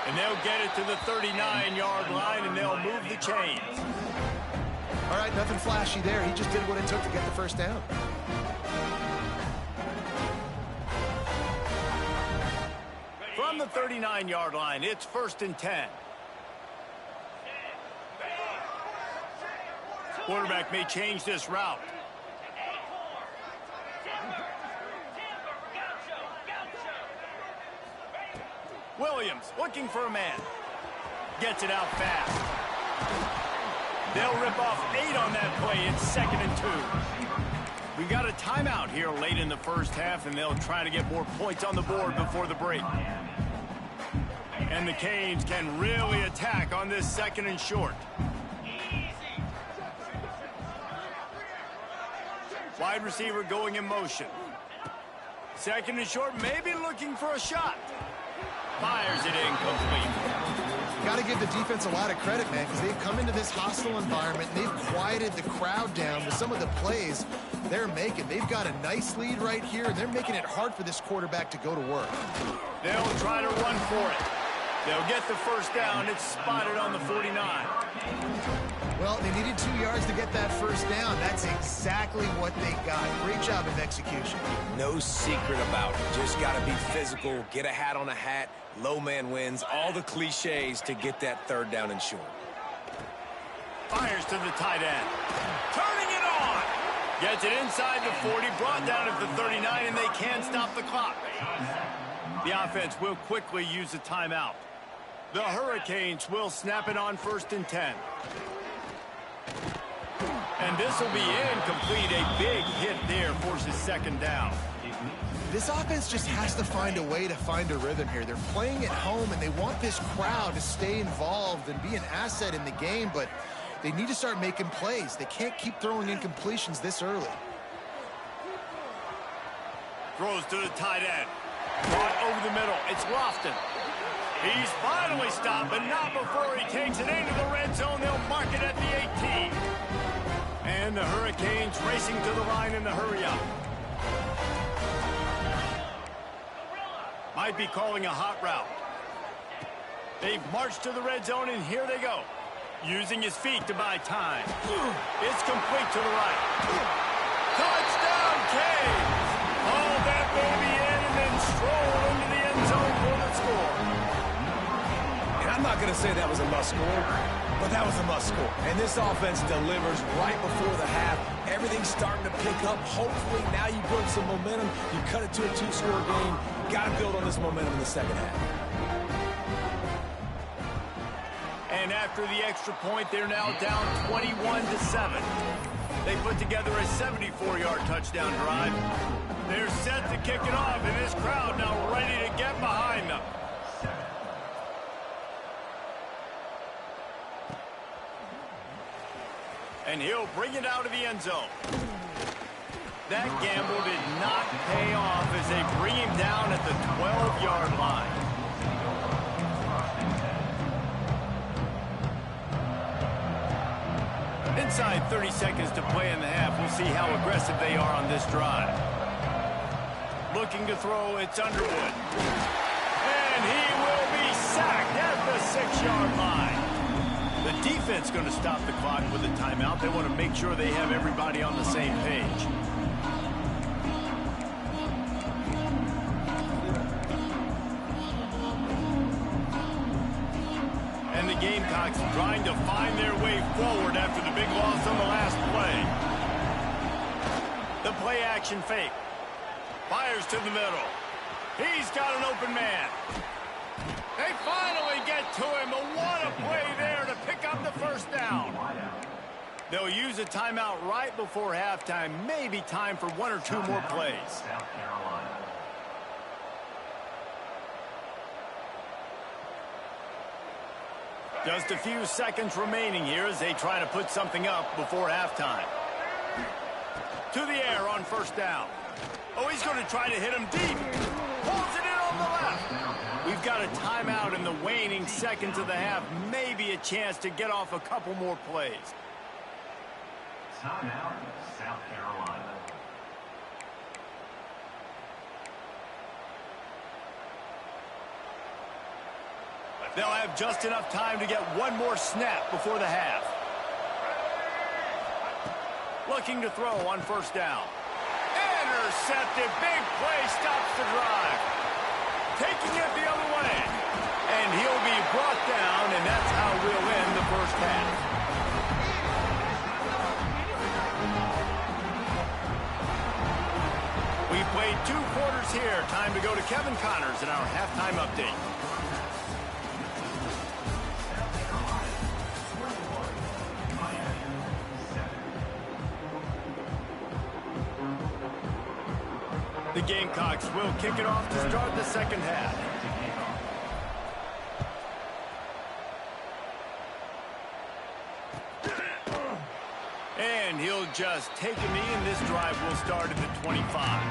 And they'll get it to the 39-yard line, and they'll move the chains. All right, nothing flashy there. He just did what it took to get the first down. From the 39-yard line, it's 1st and 10. Quarterback may change this route. Williams looking for a man. Gets it out fast. They'll rip off 8 on that play. It's 2nd and 2. We got a timeout here late in the first half, and they'll try to get more points on the board before the break. And the Canes can really attack on this 2nd and short. Wide receiver going in motion. 2nd and short, maybe looking for a shot. Fires it incomplete. Got to give the defense a lot of credit, man, because they've come into this hostile environment, and they've quieted the crowd down with some of the plays they're making. They've got a nice lead right here, and they're making it hard for this quarterback to go to work. They'll try to run for it. They'll get the first down. It's spotted on the 49. Well, they needed 2 yards to get that first down. That's exactly what they got. Great job of execution. No secret about it. Just got to be physical, get a hat on a hat, low man wins, all the cliches to get that 3rd down and short. Fires to the tight end. Turning it Gets it inside the 40, brought down at the 39, and they can't stop the clock. The offense will quickly use a timeout. The Hurricanes will snap it on 1st and 10. And this will be incomplete. A big hit there forces 2nd down. This offense just has to find a way to find a rhythm here. They're playing at home, and they want this crowd to stay involved and be an asset in the game, but they need to start making plays. They can't keep throwing incompletions this early. Throws to the tight end. Brought over the middle. It's Lofton. He's finally stopped, but not before he takes it into the red zone. They'll mark it at the 18. And the Hurricanes racing to the line in the hurry-up. Might be calling a hot route. They've marched to the red zone, and here they go. Using his feet to buy time. It's complete to the right. Touchdown, Canes! Haul that baby in and then stroll into the end zone for the score. And I'm not going to say that was a must score, but that was a must score. And this offense delivers right before the half. Everything's starting to pick up. Hopefully now you build some momentum. You cut it to a 2-score game. Got to build on this momentum in the second half. And after the extra point, they're now down 21-7. They put together a 74-yard touchdown drive. They're set to kick it off, and this crowd now ready to get behind them. And he'll bring it out of the end zone. That gamble did not pay off as they bring him down at the 12-yard line. Inside 30 seconds to play in the half. We'll see how aggressive they are on this drive. Looking to throw, it's Underwood. And he will be sacked at the 6-yard line. The defense going to stop the clock with a timeout. They want to make sure they have everybody on the same page. And the Gamecocks trying to find their way forward after the big loss on the last play. The play action fake. Fires to the middle. He's got an open man. They finally get to him. But what a play there to pick up the 1st down. They'll use a timeout right before halftime. Maybe time for 1 or 2 more plays. Just a few seconds remaining here as they try to put something up before halftime. To the air on 1st down. Oh, he's going to try to hit him deep. Pulls it in on the left. We've got a timeout in the waning seconds of the half. Maybe a chance to get off a couple more plays. Timeout, South Carolina. They'll have just enough time to get one more snap before the half. Looking to throw on 1st down. Intercepted. Big play stops the drive. Taking it the other way. And he'll be brought down, and that's how we'll end the 1st half. We've played 2 quarters here. Time to go to Kevin Connors in our halftime update. The Gamecocks will kick it off to start the 2nd half. And he'll just take a knee, and this drive will start at the 25.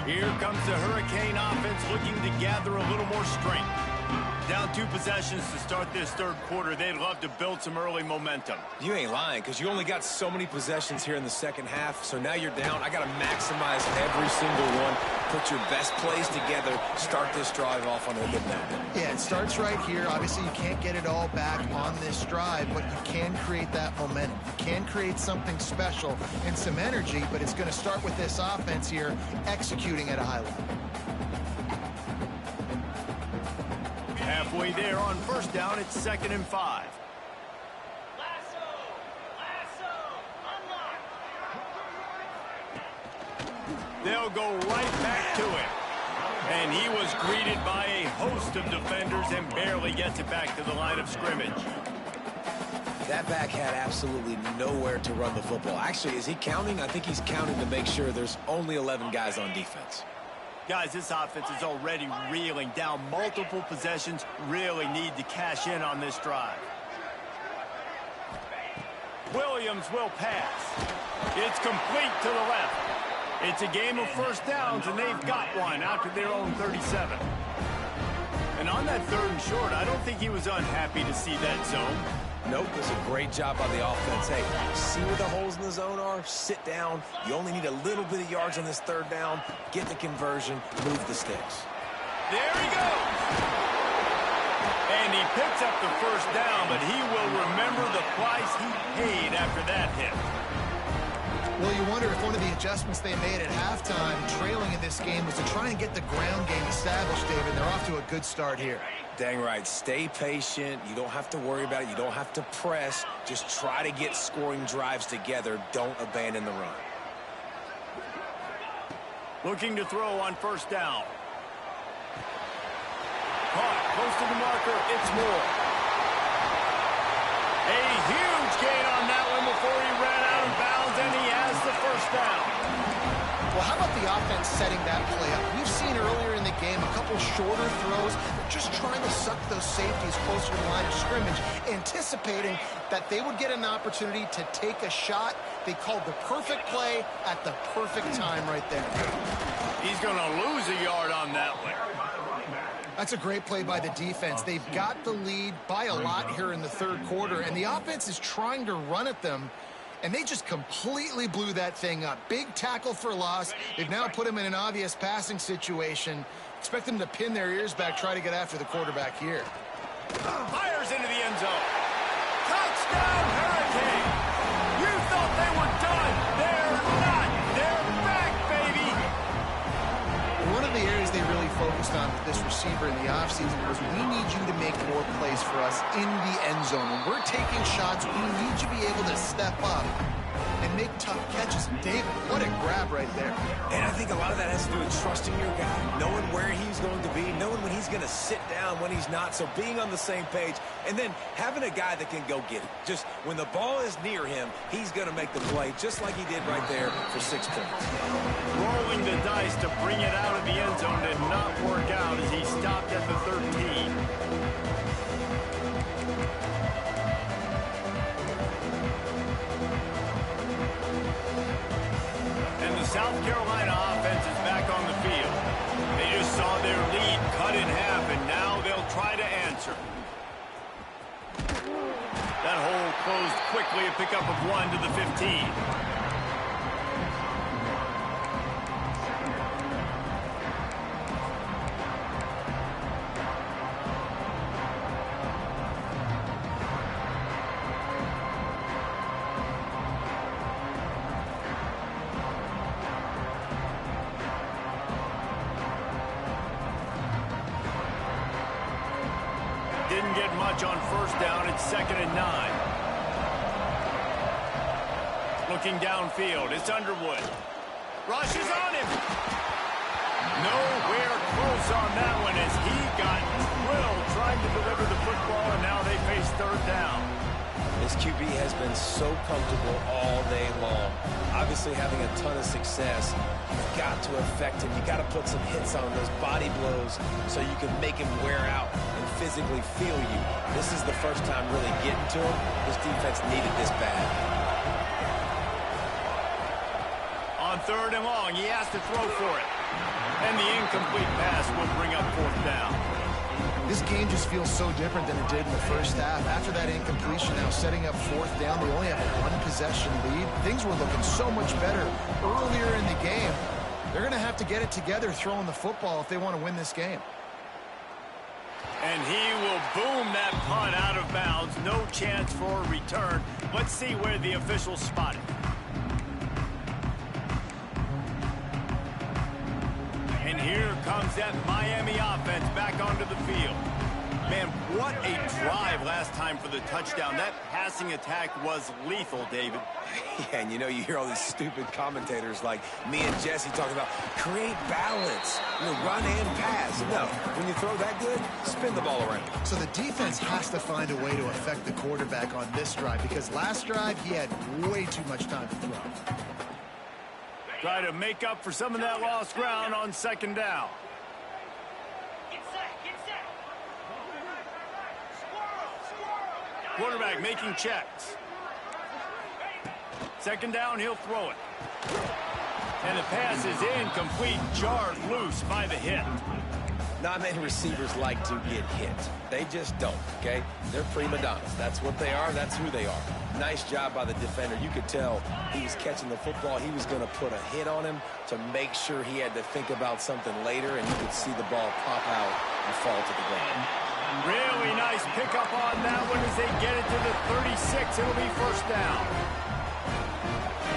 Here comes the Hurricane offense looking to gather a little more strength. Down 2 possessions to start this 3rd quarter. They'd love to build some early momentum. You ain't lying, because you only got so many possessions here in the second half, so now you're down. I got to maximize every single one. Put your best plays together. Start this drive off on a good note. Yeah, it starts right here. Obviously, you can't get it all back on this drive, but you can create that momentum. You can create something special and some energy, but it's going to start with this offense here executing at a high level. Halfway there on first down, it's 2nd and 5. They'll go right back to him. And he was greeted by a host of defenders and barely gets it back to the line of scrimmage. That back had absolutely nowhere to run the football. Actually, is he counting? I think he's counting to make sure there's only 11 guys on defense. Guys, this offense is already reeling down multiple possessions. Really need to cash in on this drive. Williams will pass. It's complete to the left. It's a game of first downs, and they've got one out to their own 37. And on that 3rd and short, I don't think he was unhappy to see that zone. Nope, it was a great job by the offense. Hey, see where the holes in the zone are? Sit down. You only need a little bit of yards on this 3rd down. Get the conversion. Move the sticks. There he goes. And he picks up the first down, but he will remember the price he paid after that hit. Well, you wonder if one of the adjustments they made at halftime, trailing in this game, was to try and get the ground game established, David. They're off to a good start here. Dang right. Stay patient. You don't have to worry about it. You don't have to press. Just try to get scoring drives together. Don't abandon the run. Looking to throw on first down. Caught close to the marker. It's Moore. A huge gain on that one before he ran out of bounds, and he has the first down. Well, how about the offense setting that play up? We've seen earlier in the game a couple shorter throws. They're just trying to suck those safeties closer to the line of scrimmage, anticipating that they would get an opportunity to take a shot. They called the perfect play at the perfect time right there. He's going to lose a yard on that one. That's a great play by the defense. They've got the lead by a lot here in the 3rd quarter, and the offense is trying to run at them, and they just completely blew that thing up. Big tackle for loss. They've now put him in an obvious passing situation. Expect them to pin their ears back, try to get after the quarterback here. Fires into the end zone. Touchdown, Hurricane! You thought they were done. They're not. They're back, baby! One of the areas they really focused on with this receiver in the offseason was, we need you to make more plays for us in the end zone. When we're taking shots, we need you to be able to step up and make tough catches. David, what a grab right there. And I think a lot of that has to do with trusting your guy, knowing where he's going to be, knowing when he's going to sit down, when he's not, so being on the same page, and then having a guy that can go get it. Just when the ball is near him, he's going to make the play, just like he did right there for 6 points. Rolling the dice to bring it out of the end zone did not work out as he stopped at the 13. South Carolina offense is back on the field. They just saw their lead cut in half, and now they'll try to answer. That hole closed quickly, a pickup of 1 to the 15. Didn't get much on first down. It's 2nd and 9. Looking downfield. It's Underwood. Rush is on him. Nowhere close on that one as he got drilled trying to deliver the football, and now they face 3rd down. This QB has been so comfortable all day long. Obviously having a ton of success. You've got to affect him. You've got to put some hits on those body blows so you can make him wear out and physically feel you. This is the first time really getting to him. This defense needed this bad. On 3rd and long, he has to throw for it. And the incomplete pass will bring up 4th down. This game just feels so different than it did in the first half. After that incompletion, now setting up 4th down, they only have a 1-possession lead. Things were looking so much better earlier in the game. They're going to have to get it together throwing the football if they want to win this game. And he will boom that punt out of bounds. No chance for a return. Let's see where the officials spot it. And here comes that Miami offense back onto the field. What a drive last time for the touchdown. That passing attack was lethal, David. Yeah, and you know, you hear all these stupid commentators like me and Jesse talking about create balance, run and pass. No, when you throw that good, spin the ball around. So the defense has to find a way to affect the quarterback on this drive because last drive he had way too much time to throw. Try to make up for some of that lost ground on second down. Quarterback making checks. Second down, he'll throw it. And the pass is incomplete, jarred loose by the hit. Not many receivers like to get hit. They just don't, okay? They're prima donnas. That's what they are. That's who they are. Nice job by the defender. You could tell he was catching the football. He was going to put a hit on him to make sure he had to think about something later, and you could see the ball pop out and fall to the ground. Really nice pickup on that one as they get it to the 36. It'll be first down.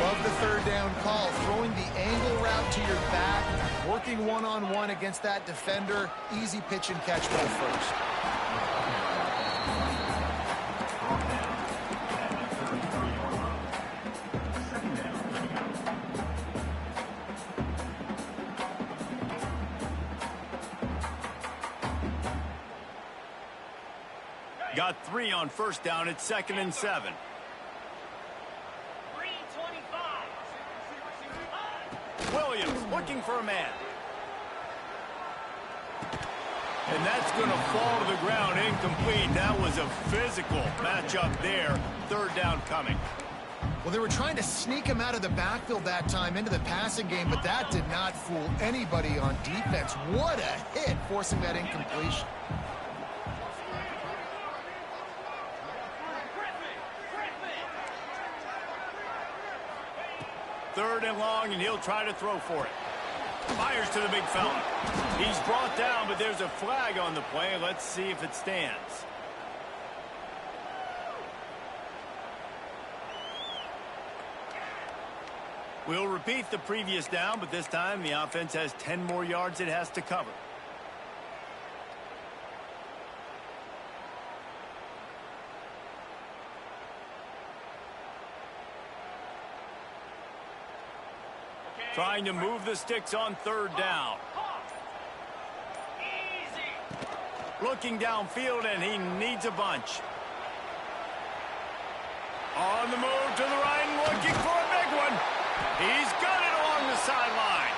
Love the third down call. Throwing the angle route to your back, working one-on-one against that defender. Easy pitch and catch for the first. Got 3 on first down. It's 2nd and 7. Williams looking for a man. And that's going to fall to the ground incomplete. That was a physical matchup there. Third down coming. Well, they were trying to sneak him out of the backfield that time into the passing game, but that did not fool anybody on defense. What a hit, forcing that incompletion. Third and long, and he'll try to throw for it. Fires to the big fella. He's brought down, but there's a flag on the play. Let's see if it stands. We'll repeat the previous down, but this time the offense has 10 more yards it has to cover. Trying to move the sticks on third down. Looking downfield, and he needs a bunch. On the move to the right, looking for a big one. He's got it along the sideline.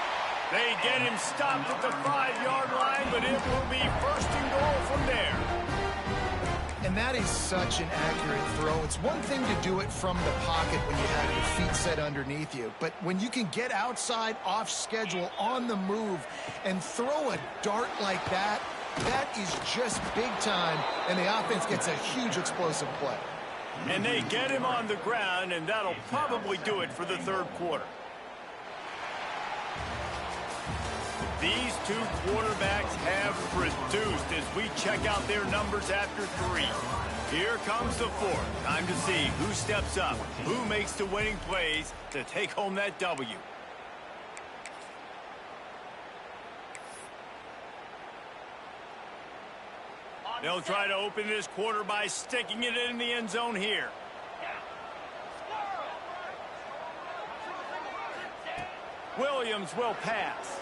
They get him stopped at the 5-yard line, but it will be first and goal from there. And that is such an accurate throw. It's one thing to do it from the pocket when you have your feet set underneath you, but when you can get outside, off schedule, on the move, and throw a dart like that, that is just big time, and the offense gets a huge explosive play. And they get him on the ground, and that'll probably do it for the third quarter. These two quarterbacks have produced as we check out their numbers after 3. Here comes the fourth. Time to see who steps up, who makes the winning plays to take home that W. They'll try to open this quarter by sticking it in the end zone here. Williams will pass.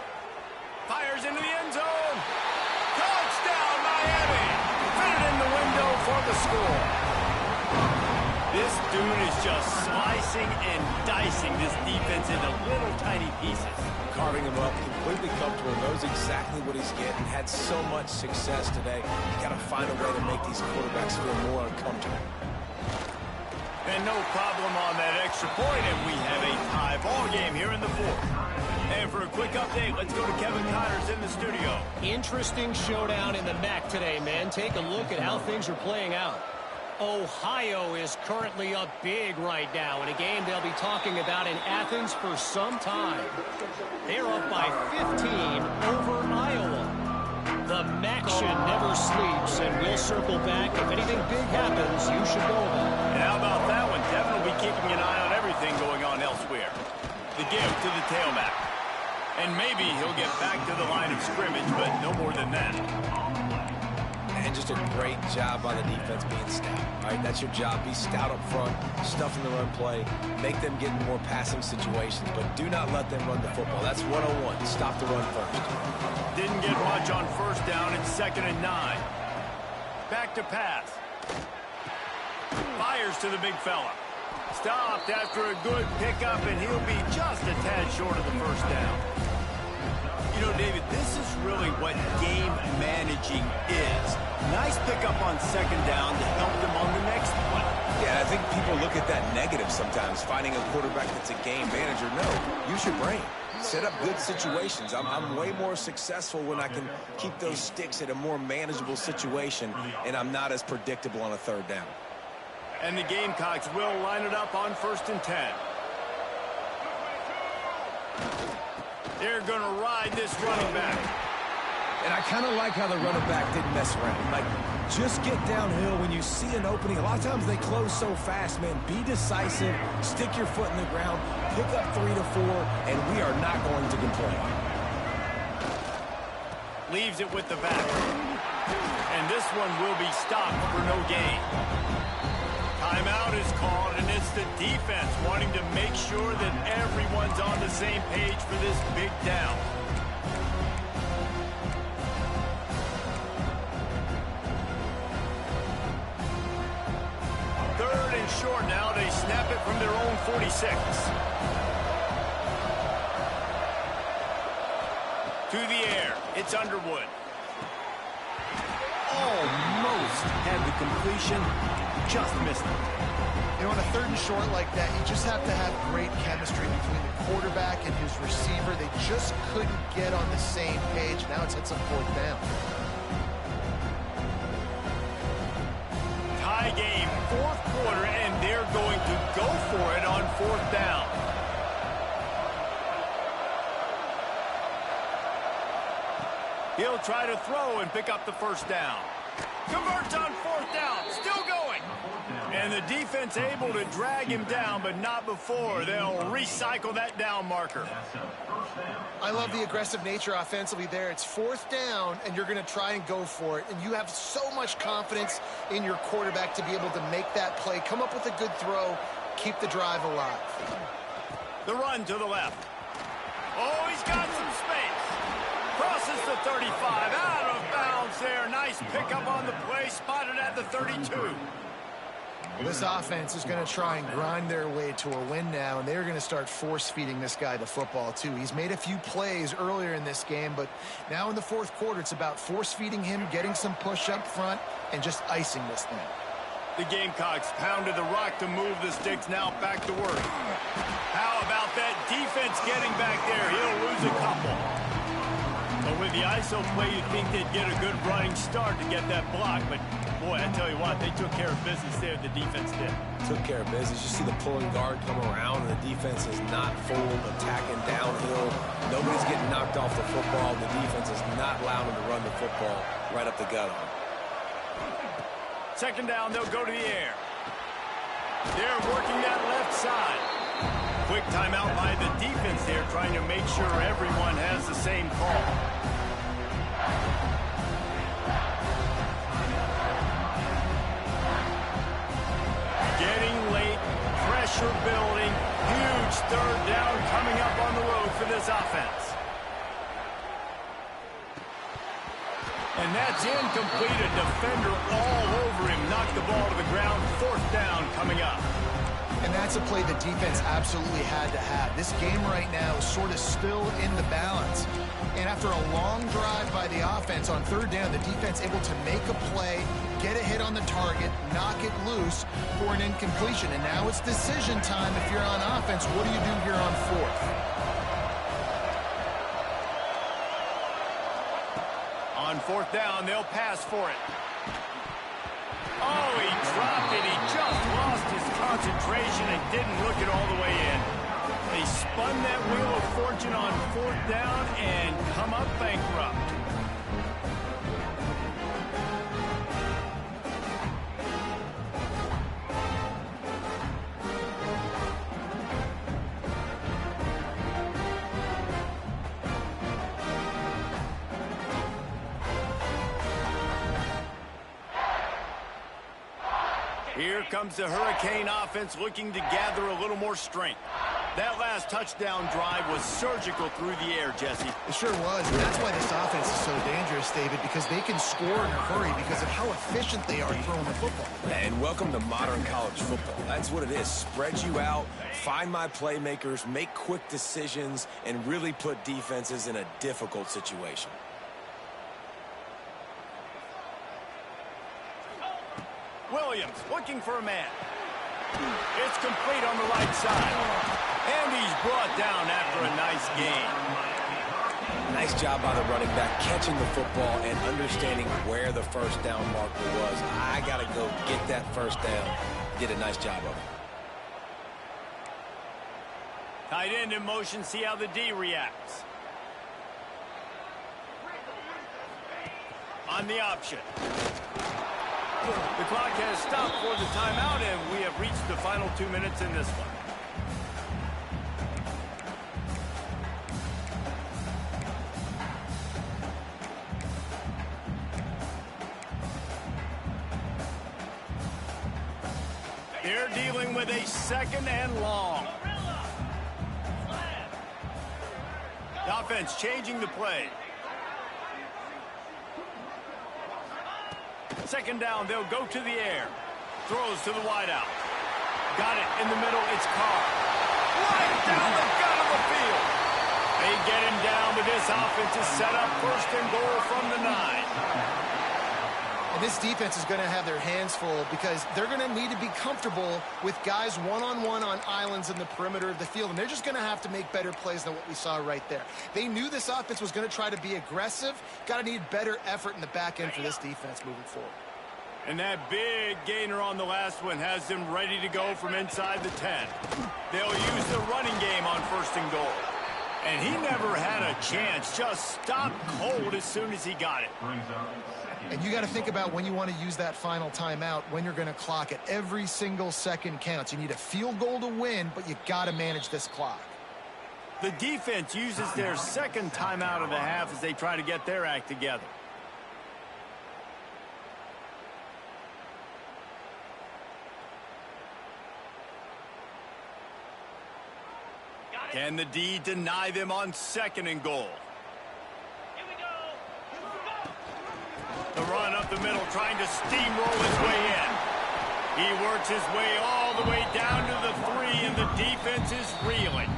Fires into the end zone. Touchdown, Miami. Fit it in the window for the score. This dude is just slicing and dicing this defense into little tiny pieces. Carving him up, completely comfortable, knows exactly what he's getting, had so much success today. You got to find a way to make these quarterbacks feel more uncomfortable. And no problem on that extra point, and we have a tie ball game here in the fourth. And for a quick update, let's go to Kevin Connors in the studio. Interesting showdown in the MAC today, man. Take a look at how things are playing out. Ohio is currently up big right now in a game they'll be talking about in Athens for some time. They're up by 15 over Iowa. The MAC should never sleeps, and we'll circle back. If anything big happens, you should know about it. And how about that one? Devin will be keeping an eye on everything going on elsewhere. The give to the tailback. And maybe he'll get back to the line of scrimmage, but no more than that. And just just a great job by the defense being stout, right? That's your job. Be stout up front, stuff in the run play, make them get in more passing situations, but do not let them run the football. That's 101. Stop the run first. Didn't get much on first down. It's 2nd and 9. Back to pass. Fires to the big fella. Stopped after a good pickup, and he'll be just a tad short of the first down. You know, David, this is really what game managing is. Nice pickup on 2nd down to help them on the next play. Yeah, I think people look at that negative sometimes, finding a quarterback that's a game manager. No, use your brain. Set up good situations. I'm way more successful when I can keep those sticks at a more manageable situation, and I'm not as predictable on a 3rd down. And the Gamecocks will line it up on 1st and 10. They're going to ride this running back. And I kind of like how the running back didn't mess around. Like, just get downhill when you see an opening. A lot of times they close so fast, man. Be decisive. Stick your foot in the ground. Pick up 3 to 4, and we are not going to complain. Leaves it with the back. And this one will be stopped for no gain. Timeout is called, and it's the defense wanting to make sure that everyone's on the same page for this big down. Third and short now. They snap it from their own 46. To the air. It's Underwood. Almost had the completion. Just missed it. You know, on a 3rd and short like that, you just have to have great chemistry between the quarterback and his receiver. They just couldn't get on the same page. Now it's hit some 4th down. Tie game, 4th quarter, and they're going to go for it on 4th down. He'll try to throw and pick up the 1st down. Converts on 4th down, still going. And the defense able to drag him down, but not before. They'll recycle that down marker. I love the aggressive nature offensively there. It's 4th down, and you're going to try and go for it. And you have so much confidence in your quarterback to be able to make that play, come up with a good throw, keep the drive alive. The run to the left. Oh, he's got some space. Crosses the 35, out of bounds there. Nice pickup on the play, spotted at the 32. This offense is going to try and grind their way to a win now, and they're going to start force-feeding this guy the football, too. He's made a few plays earlier in this game, but now in the 4th quarter, it's about force-feeding him, getting some push up front, and just icing this thing. The Gamecocks pounded the rock to move the sticks, now back to work. How about that defense getting back there? He'll lose a couple. But with the ISO play, you'd think they'd get a good running start to get that block. But, boy, I tell you what, they took care of business there. The defense did. Took care of business. You see the pulling guard come around, and the defense is not full, attacking downhill. Nobody's getting knocked off the football. The defense is not allowing them to run the football right up the gut on them. 2nd down, they'll go to the air. They're working that left side. Quick timeout by the defense there, trying to make sure everyone has the same call. Getting late, pressure building, huge 3rd down coming up on the road for this offense. And that's incomplete. A defender all over him. Knocked the ball to the ground. 4th down coming up. And that's a play the defense absolutely had to have. This game right now is sort of still in the balance. And after a long drive by the offense on 3rd down, the defense able to make a play, get a hit on the target, knock it loose for an incompletion. And now it's decision time if you're on offense. What do you do here on 4th? On 4th down, they'll pass for it. Oh, he dropped it. He just lost his concentration and didn't look it all the way in. They spun that wheel of fortune on 4th down and come up bankrupt. Here comes the Hurricane offense looking to gather a little more strength. That last touchdown drive was surgical through the air, Jesse. It sure was, and that's why this offense is so dangerous, David, because they can score in a hurry because of how efficient they are throwing the football. And welcome to modern college football. That's what it is. Spread you out, find my playmakers, make quick decisions, and really put defenses in a difficult situation. Williams looking for a man. It's complete on the right side. And he's brought down after a nice gain. Nice job by the running back, catching the football and understanding where the first down marker was. I got to go get that first down. Did a nice job of it. Tight end in motion, see how the D reacts. On the option. The clock has stopped for the timeout, and we have reached the final 2 minutes in this one. They're dealing with a second and long. The offense changing the play. Second down, they'll go to the air. Throws to the wideout. Got it in the middle, it's Carr. Right down the gut of the field. They get him down, but this offense is set up first and goal from the 9. And this defense is going to have their hands full because they're going to need to be comfortable with guys one-on-one on islands in the perimeter of the field. And they're just going to have to make better plays than what we saw right there. They knew this offense was going to try to be aggressive. Got to need better effort in the back end for this defense moving forward. And that big gainer on the last one has them ready to go from inside the 10. They'll use the running game on first and goal. And he never had a chance. Just stopped cold as soon as he got it. And you got to think about when you want to use that final timeout, when you're going to clock it. Every single second counts. You need a field goal to win, but you got to manage this clock. The defense uses their second timeout of the half as they try to get their act together. Can the D deny them on second and goal? The run up the middle, trying to steamroll his way in. He works his way all the way down to the 3, and the defense is reeling.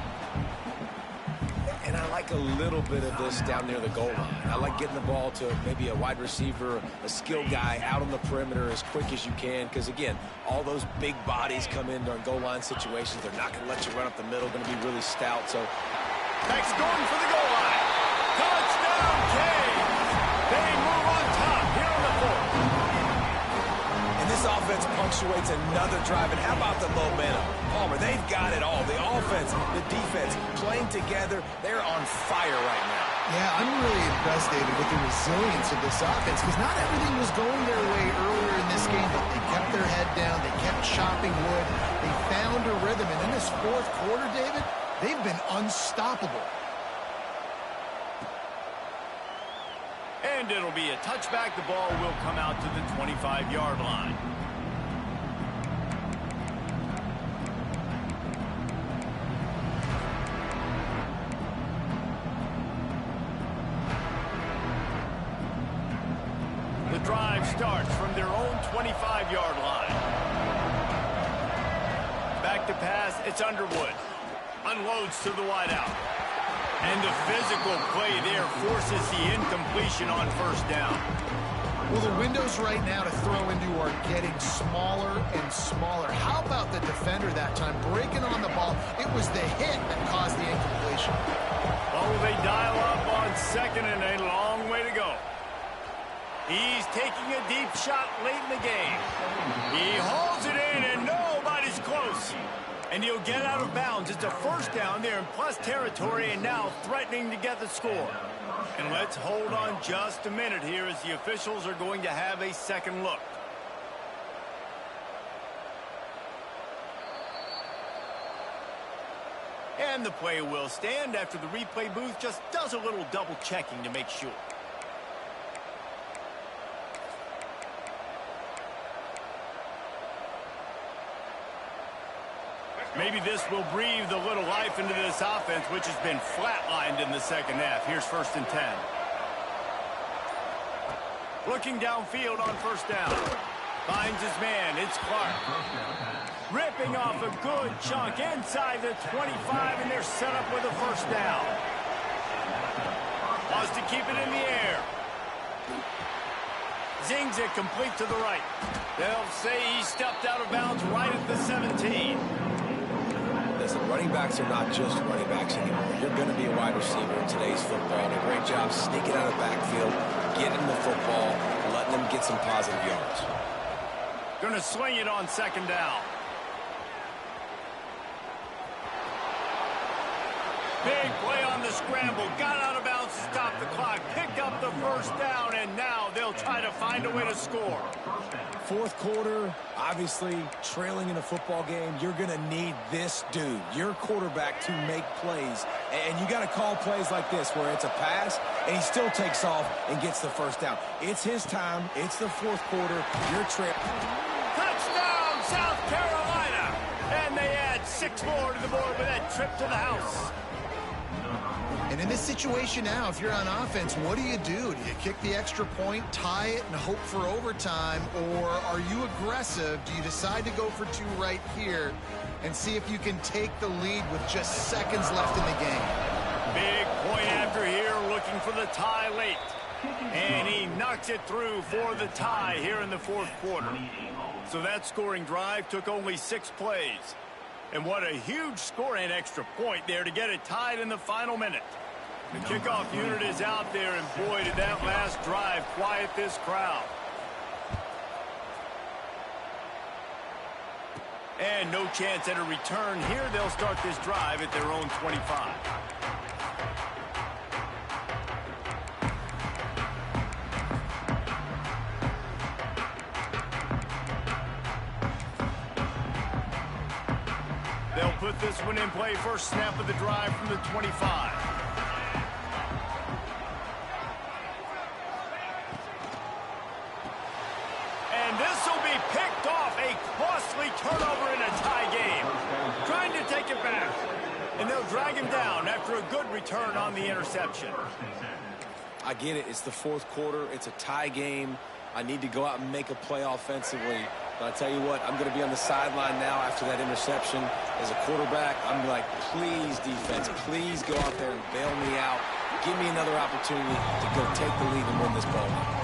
And I like a little bit of this down near the goal line. I like getting the ball to maybe a wide receiver, a skilled guy out on the perimeter as quick as you can. Because, again, all those big bodies come in during goal line situations. They're not going to let you run up the middle. Going to be really stout. So, Beck's going for the goal line. Touchdown, Canes. They move on top here in the 4th. And this offense punctuates another drive. And how about the momentum? Palmer, they've got it all. The offense, the defense, playing together. They're on fire right now. Yeah, I'm really impressed, David, with the resilience of this offense because not everything was going their way earlier in this game, but they kept their head down. They kept chopping wood. They found a rhythm. And in this 4th quarter, David, they've been unstoppable. And it'll be a touchback. The ball will come out to the 25-yard line. The drive starts from their own 25-yard line. Back to pass, it's Underwood. Unloads to the wideout. And the physical play there forces the incompletion on first down. Well, the windows right now to throw into are getting smaller and smaller. How about the defender that time breaking on the ball? It was the hit that caused the incompletion. Oh, they dial up on second and a long way to go. He's taking a deep shot late in the game. He hauls it in and nobody's close. And he'll get out of bounds. It's a first down there in plus territory and now threatening to get the score. And let's hold on just a minute here as the officials are going to have a second look. And the play will stand after the replay booth just does a little double checking to make sure. Maybe this will breathe a little life into this offense, which has been flatlined in the second half. Here's 1st and 10. Looking downfield on 1st down. Finds his man. It's Clark. Ripping off a good chunk inside the 25, and they're set up with a 1st down. Wants to keep it in the air. Zings it complete to the right. They'll say he stepped out of bounds right at the 17. Listen, running backs are not just running backs anymore. You're going to be a wide receiver in today's football. And a great job sneaking out of the backfield, getting the football, letting them get some positive yards. Going to swing it on 2nd down. Big play on the scramble. Got out of bounds to stop the clock. Picked up the 1st down, and now they'll try to find a way to score. 4th quarter, obviously trailing in a football game, you're going to need this dude, your quarterback, to make plays. And you got to call plays like this where it's a pass and he still takes off and gets the 1st down. It's his time. It's the 4th quarter. You're trailing. Touchdown, South Carolina! And they add 6 more to the board with that trip to the house. And in this situation now, if you're on offense, what do? Do you kick the extra point, tie it, and hope for overtime? Or are you aggressive? Do you decide to go for 2 right here and see if you can take the lead with just seconds left in the game? Big point after here, looking for the tie late. And he knocks it through for the tie here in the 4th quarter. So that scoring drive took only 6 plays. And what a huge score and extra point there to get it tied in the final minute. The kickoff unit is out there, and boy, did that last drive quiet this crowd. And no chance at a return here. They'll start this drive at their own 25. They'll put this one in play. First snap of the drive from the 25. And this will be picked off. A costly turnover in a tie game. Trying to take it back. And they'll drag him down after a good return on the interception. I get it. It's the 4th quarter. It's a tie game. I need to go out and make a play offensively. But I tell you what, I'm going to be on the sideline now after that interception. As a quarterback, I'm like, please, defense, please go out there and bail me out. Give me another opportunity to go take the lead and win this ball game.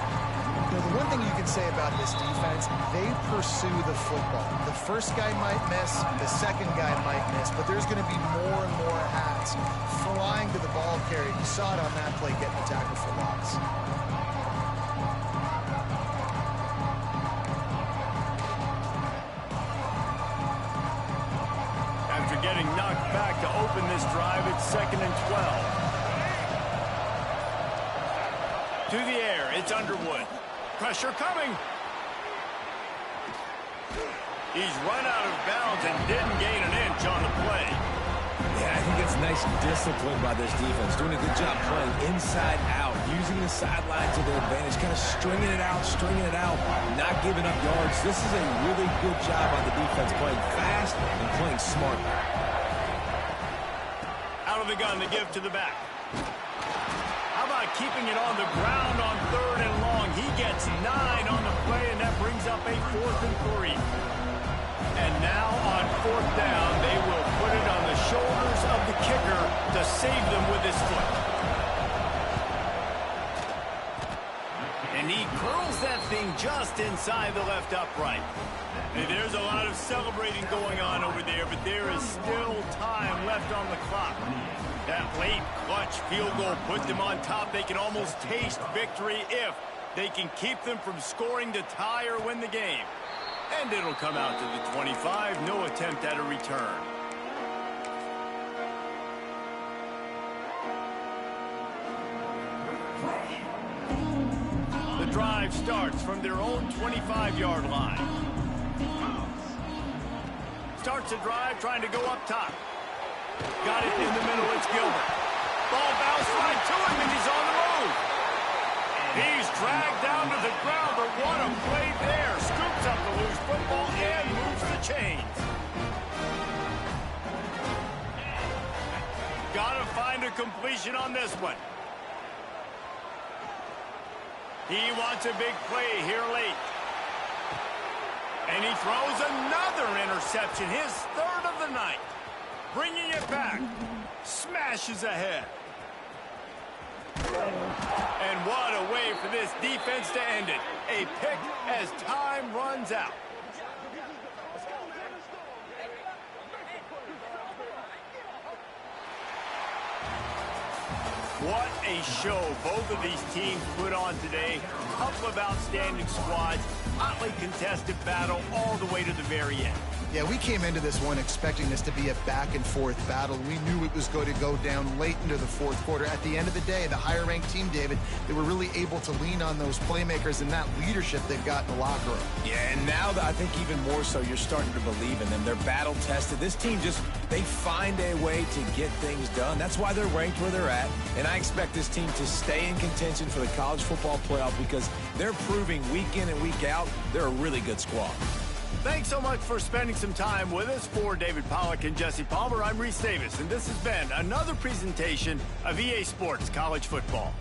You know, the one thing you can say about this defense, they pursue the football. The first guy might miss, the second guy might miss, but there's going to be more and more hats flying to the ball carrier. You saw it on that play, getting the tackle for loss. After getting knocked back to open this drive, it's 2nd and 12. To the air, it's Underwood. Pressure coming. He's run out of bounds and didn't gain an inch on the play. Yeah, I think it's nice discipline by this defense. Doing a good job playing inside out, using the sideline to their advantage, kind of stringing it out, not giving up yards. This is a really good job on the defense, playing fast and playing smart. Out of the gun to give to the back. How about keeping it on the ground on 3rd and long? He gets 9 on the play, and that brings up a 4th and 3. And now on 4th down, they will put it on the shoulders of the kicker to save them with his foot. And he curls that thing just inside the left upright. Hey, there's a lot of celebrating going on over there, but there is still time left on the clock. That late clutch field goal put them on top. They can almost taste victory if they can keep them from scoring to tie or win the game. And it'll come out to the 25. No attempt at a return. The drive starts from their own 25-yard line. Starts a drive trying to go up top. Got it in the middle. It's Gilbert. Ball bounced right to him, and he's on the move. He's dragged down to the ground, but what a play there. Scoops up the loose football and moves the chains. completion on this one. He wants a big play here late. And he throws another interception, his third of the night. Bringing it back. Smashes ahead. And what a way for this defense to end it. A pick as time runs out. What a show both of these teams put on today. A couple of outstanding squads, hotly contested battle all the way to the very end. Yeah, we came into this one expecting this to be a back-and-forth battle. We knew it was going to go down late into the fourth quarter. At the end of the day, the higher-ranked team, David, they were really able to lean on those playmakers and that leadership they've got in the locker room. Yeah, and now I think even more so, you're starting to believe in them. They're battle-tested. This team they find a way to get things done. That's why they're ranked where they're at. And I expect this team to stay in contention for the college football playoff because they're proving week in and week out they're a really good squad. Thanks so much for spending some time with us. For David Pollack and Jesse Palmer, I'm Reese Davis, and this has been another presentation of EA Sports College Football.